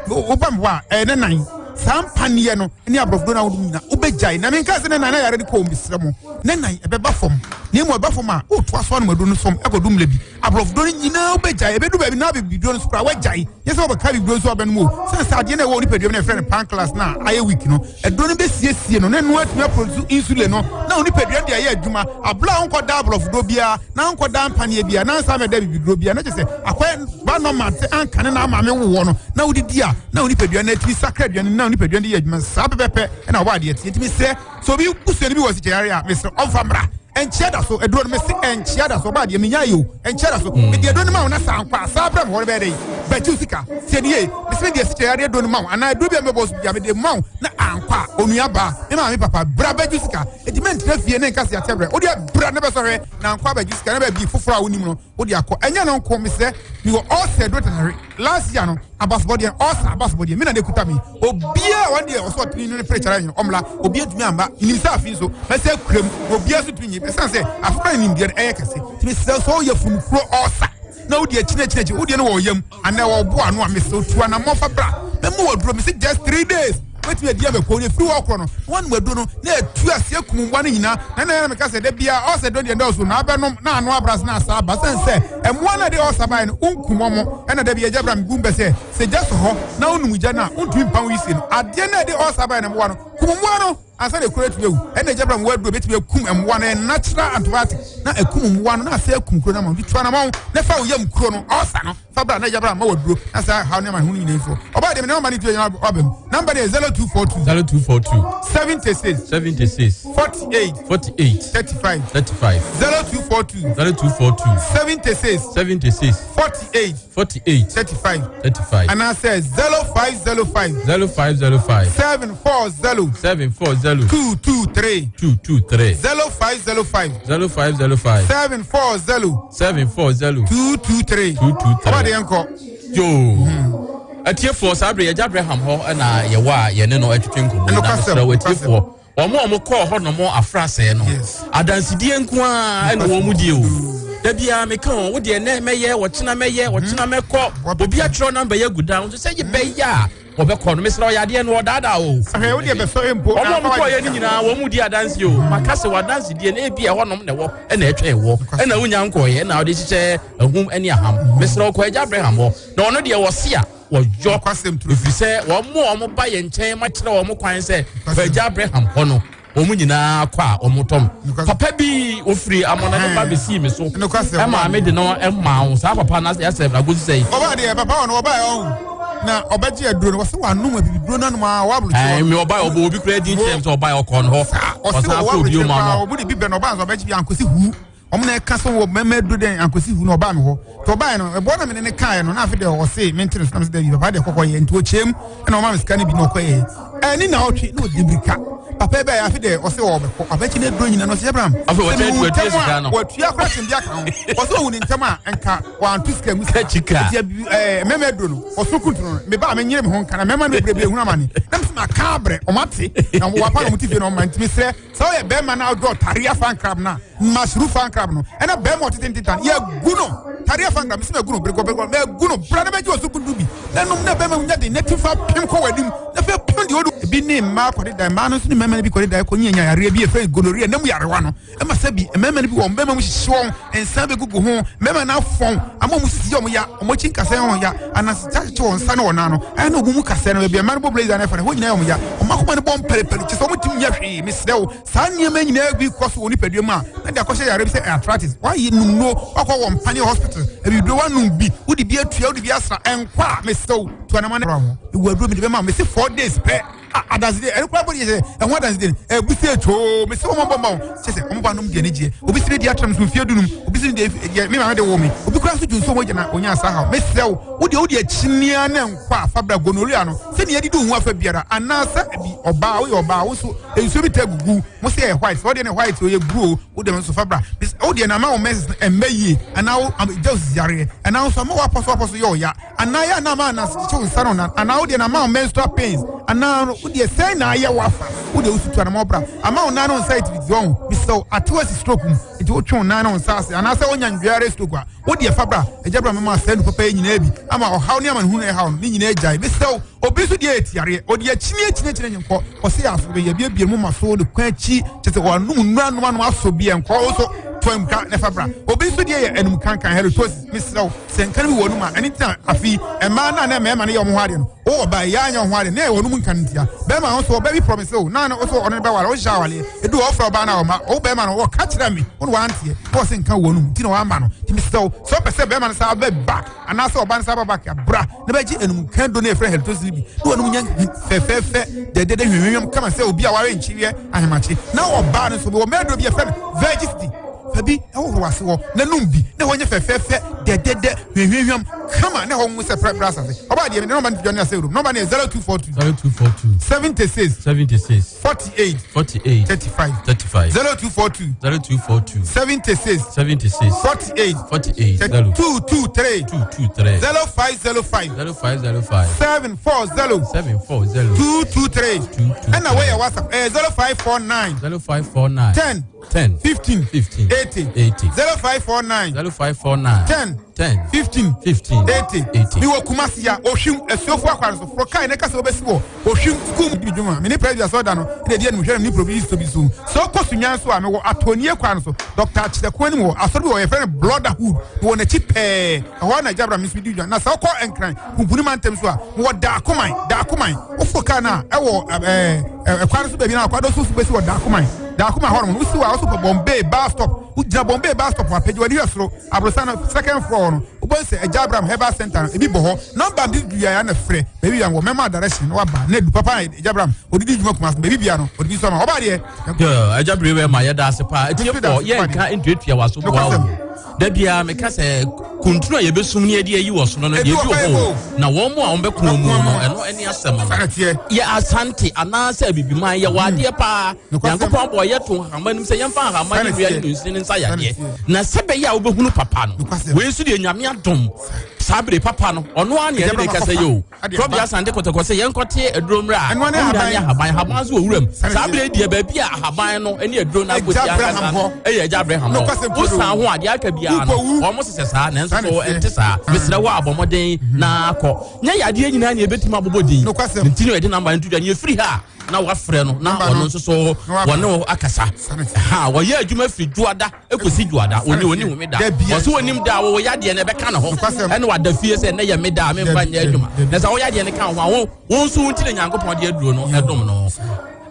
wo bam wa ne nan sampane no ne abrofdo na wo nyina obejai na menka se ne nan yare de ko misre mo ne nan ebeba fom ne mo eba fom a o to aso no madu no som egodum lebi abrofdo nyina obejai ebedu ba bi na bibido no spra wajai yese wo beka bibido so aben mo se sade na wo ni pedum na friend pancreas na aye week no edo no be siesie no ne no atuma produce insulin no na oni pedum de aye adwuma abla onko da abrofdo bia na onko da mpane bia na nsa me da bibido bia na kese akwai ba no mate ankane na ama me wo no na wodi dia na oni pedum na ti sacred na oni pedum de aye adwuma sa pepepe na wo ade ti mi se so bi kuseni bi wo si yare a Mr. Ofamra encheda so edro me se encheda so ba de menya yo encheda so me de edro ma na sankwa sabra mo be dey ba jusika se die me se de se yare edro ma ana edro bi me boss bia me de ma na ankwa onua ba me ma me papa bra ba jusika ediment na fie na nkase atebre o de bra na be so hwe na ankwa ba jusika na ba bi foforo a wonim no o de akọ enya no nko me se me wo all said do tanare last year no abasbody all abasbody me na de kuta me obia one day o so tini no preacher yin omla obia tumi amba inim sa afi so me se krem obia so tumi esan se afra nim de kase tumi se so ye funukro osa na wodi akina wodi no wo yam ana wo bo ano a me se otua na mofa bra me mo waduro me se just 3 days wetin e dia me ko ne free work no one wadu no na atu ase kumumba no nyina na me kase de bia o se don de so na abenom na ano abras na asa ba sense emwa na de o sabai no unkumomo na de bia jabra me gumbe se just ho na onum gya na untumi pan wi se no ade na de o sabai na mo no kumumwa no asa de kura tuwe e na jabra mo wadu betime kum emwa na natural antibiotic na ekum mwa no na asa ekum kuro na ma bi twa na ma na fa wo yam kuro no osa no fa bra na jabra ma wadu na sa ha ne ma hu ni nfo oba de me na ma ni tuwe na obem number is 0242 76 48 35 0242 76 48 35 and I says 0505 0505 740 740 223 0505 0505 740 223 Oba de enko yo atiefo sabre ya Abraham ho na ye wa ye ne no atwetwe nkomo na sra watiefo omo call ho no mo afrase no adansidie nko a na wo mu die o da bia me kan wo de ne meye wo chena mekọ obi a tro number ye gudan so say ye be ya wo be call no me sra ya de no dada o wo de be so empo omo mo call ye ni nyina wo mu di adansi o makase wa adansidie na ebia ho no ne wo na etwe wo na wonya nko ye na wo de chiche ahum ani aham me sra ko Abraham ho na ono de wo se a wojo kwasem tru fi se wo mo ba ye nchen ma kire wo mo kwan se Abraham ho no omu nyina kwa omutom papa bi ofiri amona no ba besi me so e ma me de no e ma wo sa papa na ya se brago sei oba de papa no oba e na obaji aduro no wo wa numa bibi duro na no ma wa bulu eh me oba obi kura di ntem so oba okon ho o sa ko bi o ma no obu de bi be no ba so obaji bi ankosi hu omo na ka so wo mema duro den ankosi hu no oba me ho to oba no e bo na me ne kan no na afi de o se maintenance na se de bi papa de kokoye nti o chem na o ma me scan bi no koye ni na otwe no debrika papa be ya fi de o se wo be ko abachi na duro nyina no se Abraham afi wo te tu sika no wo tua kra tim bia kan o se wo ni ntem a enka wa antu sika mu chika mema duro no o so kuntu no me ba me nyire me ho nka na mema no bebre hu na mane na me ma ka bre o mate na wo pa no muti no man timi sre so ye be ma na outdoor taria fan crab na masru fan crab no e na be mo titintitan ye guno taria fan crab me se me guno breko me guno bra na be ji o so kundu bi na no na be ma nya de native pim ko wadim na fe pim de odu bi ni ma ko de ma no so ni mema bi ko de ko nyanya yare bi e fe gonorrhea na mu yarewa no e ma sabi mema bi wo mema mu hihyew ensa be gugu ho mema na fon ama mu sisi o ya o mo chin kase ho ya anasita che won sa na wona no e na ogu mu kase no be ma no blazer na fa ho nyina o ya o ma ko ma no bom perepere che so mo tim nya hwe mi srew sa nyema nyina bi ko so oni padua mu a na de akose yare bi se arthritis why you no akọ won pani hospital e bi do wanu bi wo di bi atua wo di bi asra enkwa mi srew to na ma ne ho e wo aduro mi de ma me se 4 days pe adazide ene kwa bodi je e ho adazide e busi echo me se wo mo mo se o mo ba no de ne je obi se de atram so fie dunum obi se de me ma de wo me obi kura so junso mo je na onya sa ha me se wo de achinia na nkwa fabra gonorrhea no se ne yedi hu afa biara anasa bi oba wo oba wo so enso bi tagugu mo se e white wo de ne white o ye gru wo de so fabra wo de na ma o mes embayi ana wo just yare ana so mo wa poso yo ya ana ya na ma na so nsano na ana wo de na ma o menstrual pains ana udi say na ye wafa udi usutu na mobra ama ona no site vision bi so atwasi stroke nti otwe na no nsase ana se onya ndware stroke a udi fabra ejabra mama se no papa nyina bi ama o haw ne ama hu na haw ni nyina ejai bi so obi so die etiare odi achini nyenko o se aso be ye bia mu maso de kwachi chete o anum nanu aso bi enko so twemka ne fabra obi so die ye enum kankan helitosis mi so se nkan bi wonu ma anytime afi ema na mema ne ye mo hade no o ba ya anya ho hade na wonu mu nkan ntia be ma so be bi promise o na o so ono be wala o sha wale edu o fra ba na o ma o be ma no o ka kira mi o wa antie o se nkan wonu ti no wa ma no ti mi so pese be ma no sa be back ana so ba na sa ba back ya bra na be ji enum kan do na e fra helitosis bi no wonu nya fe de hwehwem kama se obi a ware nchiwe ahemachi na o ba no so be o medo bi e fra vegisty fabi ewo wase wo na numbi na wonye fefefe de hwehwem kama na ho mu se brasa se oba de no man join na se room number 0242 76 48 35 0242 76 48 223 0505 740 223 and away your WhatsApp 0549 10 15 80 0549 10 10 15 15 80 mi wo Kumasi ya ohwim esuofo akwara so fro kai ne kasa obesi wo ohwim school bi dwuma me ne president so da no ne dia no hwere ni province to bi zoom so kosunyan so a me wo atonie kwa no so Dr. Chidekwani wo asori wo ye friend brotherhood wo na chipe ho na jabra mi speed dwuma na so ko enkran kumpuni mantem so a wo da akoman ofoka na e wo kwara so baby na kwado so besi wo da akoma hormone usi wa so Bombay bus stop ujja Bombay bus stop wa page wadi yasro abrosana second floor no ubonse Ejabram Herbal Center ebi boho number bi ya na frɛ baby ya wo mema direction wa ba na du papa Ejabram odidi dwuma kuma baby bia no odidi so ma oba de Ejabram we ma ya da se pa etiefo ye nka entuatua wa so boa da bia me ka se kuntunu ye besum ne ade ayi wo so no de bi ho na wo mo a wo be kuno mu no eno eni asem no ye asante ana se bibiman ye wade pa yankopon bo ye to hamanim se yemfa hama ne bia ne nsin nsa yade na sebe ya wo be hunu papa no we su de nyame adom sabre papa no ono an ye de ka se yo probi asante kotoko se yenkote edromra haban so owuram sabre de ba bia haban no eni edro na gosi aka eye Abraham no usan ho ade aka bia no o mo sese sa na nso ente sa mesra wa abomoden na akọ nya yade nyina na ebetima abobodin ntino ede namba ntu dwane free ha na wa frɛ no na ono nso so wone akasa ha wo ye adwuma free duada ekosi duada oni homeda wo so onim da wo yade ne beka na ho ene wa da fie se ne ye meda me mfa nya adwuma na sa wo yade ne kan ho wo nso ntine nyankopɔn de aduro no edom no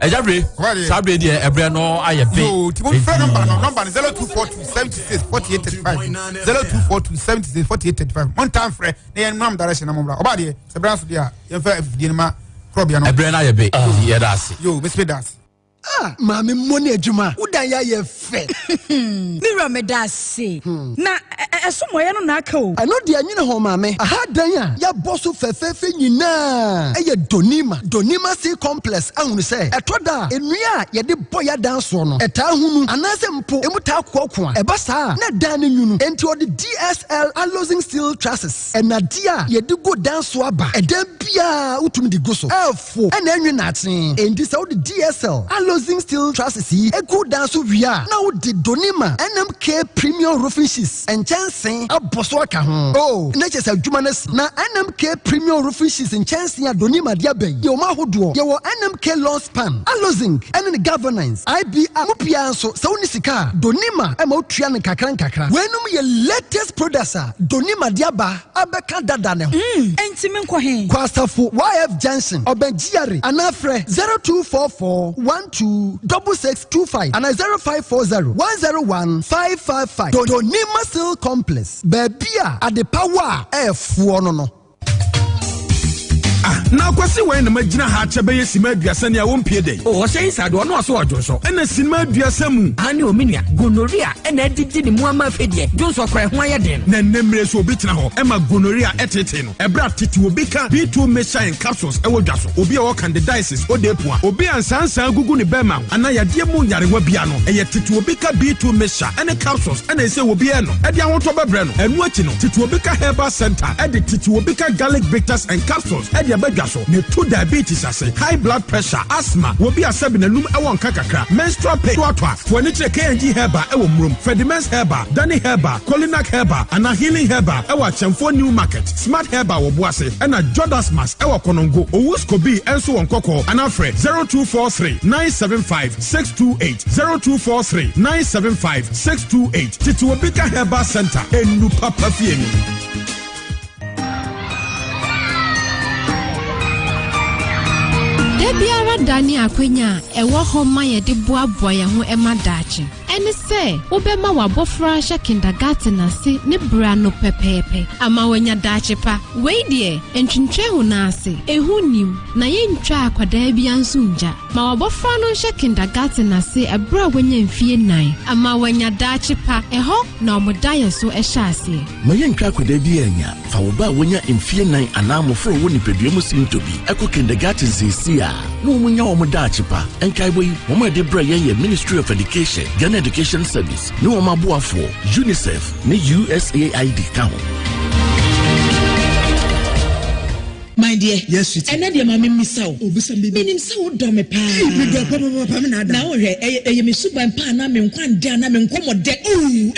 Ejabre sabre de ebre no aye be yo ti mo frɛ number 0242 76 48 35 0242 76 48 35 mon time frɛ na yen mam direction na mo bra oba de se bra so de a yen fa afidie no ma probia no ebre na aye be ye da se yo me speed das Mami money adwuma udan ya ye fe Mira me da se na esomoye no na aka o ano de anyine ho mami aha dan a ya boso fefefe nyina eye donima C complex ahunu se etoda enua ye de boya dan so no eta hunu anase mpo emuta kokko a eba sa na dan ne nyunu enti odi DSL alloying steel trusses enadia ye de go dan so aba edan bia utumi di go so elfo ena enwe na aten enti se odi DSL alloying steel trusses yi ego dan so wia na odi donima NMK premium roofing sheets and chansen aboso aka ho oh na chese adwuma na NMK premium roofing sheets and chansen adonima dia ben ye o ma hodo ye wo NMK long span alloying and the governance IBR mupia so se woni sika donima e ma otua ne kakra wenum ye latest products donima dia ba abeka dada ne ho enti me nkɔ he kwastafo YF Johnson obenjiare anafre 0244 126625 and 0540 101 555 donima steel complex babia at the power f1 no na kwasi wen na magina ha chebe ye sima aduasa ne a wompie dey o say inside ono aso ojonso ena sima aduasa mu ani ominia gonorrhea ena didi ni mu ama fedie jonso kra ho aye den na nemre so obi tena ho ema gonorrhea etete no ebra tete obi ka B2 methine capsules e wodwaso obi a wo candidiasis odepu a obi ansansan gugu ne bema ana yade mu nyarewa bia no eye tete obi ka B2 methine ene capsules ena ese obi e no e dia woto bebre no enu achi no tete obi ka herbal center e de tete obi ka garlic bitters and capsules e dia badwaso ne to diabetes ase high blood pressure asthma obi asabi na num e won kakakra menstrual pain to foni kire KNG herbal e wo mrum Fedimens herbal Danny herbal Colinac herbal and healing herbal e wa Chemfo new market smart herbal wo boase e na Jodas mas e wo konongo owuskobi enso won kokko anafre 0243 975 628 0243 975 628 titi obika herbal center enu papa fieni. Biara Dani akwenya ewo homa ye de boaboa ye ho emadachi ene se wobema wabofra hye kindergarten ase ne bra no pepepe ama wanya dachi pa we die entwintwe hu na ase ehunim na ye ntwa akwada bia nsunja ma wabofra no hye kindergarten ase ebra wanya mfie 9 ama wanya dachi pa eho na omodaye so ehye ase ma ye ntwa akwada bia nya fa wo ba wanya mfie 9 ana mofro wo nipadua sintobi eko kindergarten zisia no munya omodachi pa enkai boy wo ma de bra ye Ministry of Education Ghana Education Service no mabuafo UNICEF ne USAID count. My dear, yes, sweet. And then my mimi saw. Meaning so dumb a pan. Now, I am a super pan. I'm in one down. I'm in common deck. Oh,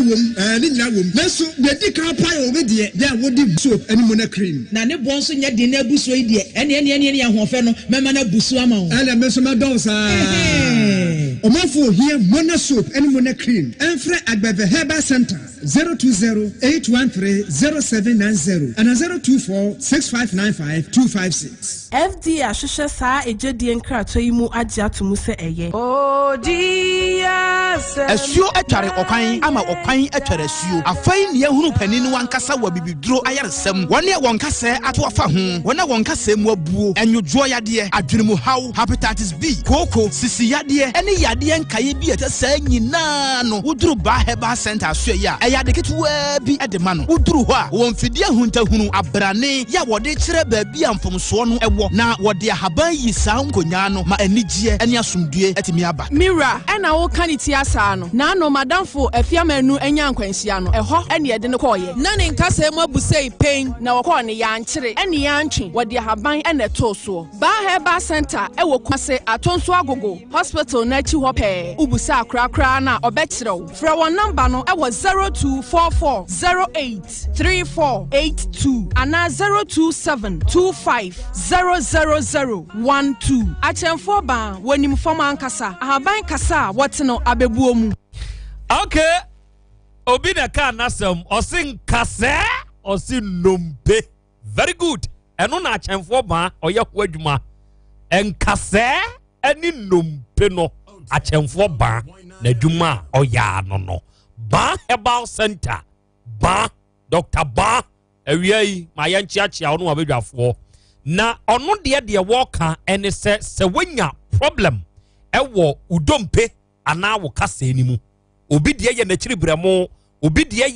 wom ne nyina wom nanso de kan pa yo be de ya wodi soap ani mona cream na ne bon so nya de na buso yi de ene ahofe no mema na buso ama wo ala me so ma don sa omafo here mona soap ani mona cream enfre agbeve herbal center 020-813-0790 and 024-6595-256 FD ahwehwe saa ejedie nkrato yi mu agye atomu se eye oh Jesus asuo atware okwan ama okwan atware asuo afai ne ehunu pani no wankasa wa bibiduro ayaresem wone wonkasa ato afa ho wona wonkasa mu abuo enwodwo yade adwenemu haw hepatitis B koko sisi yade ene yade nkaye bi etasa nyina no uduru ba heba center asuo ya eyade ketuwa bi edema no uduru ho a wonfidi ahuntahunu abrane ya wode kire baabi amfomso no ewo na wode ahaban yi saa nkonya no ma anigye ene asomdue etimi aba mira ena wo kaniti asa no na no madamfo afiamanu enya nkwansia no eho ene yede ne koye na ne nkasa mu abusei pain na wokọ ne yankyere ene yantwe wode ahaban ene toso ba heba center ewo kwase atonso agogo hospital na chi ho pe ubusa akrakra na obekyerew fra won number no ewo 0244083482 ana 0272500012 achemfo ba wonim fam ankasa ahaban kasa wote no abebuo mu okay obi na ka nasem osin kase osin nompe very good eno na achemfo ba oye ho adwuma enkase eni nompe no achemfo ba na adwuma oya no ba herbal center ba Dr. Ba awiai ma yanchiachia ono abedwafo na ono de woka ene se wanya problem ewo udompe ana wo kasa enimu obi de ye na chiribremo obi de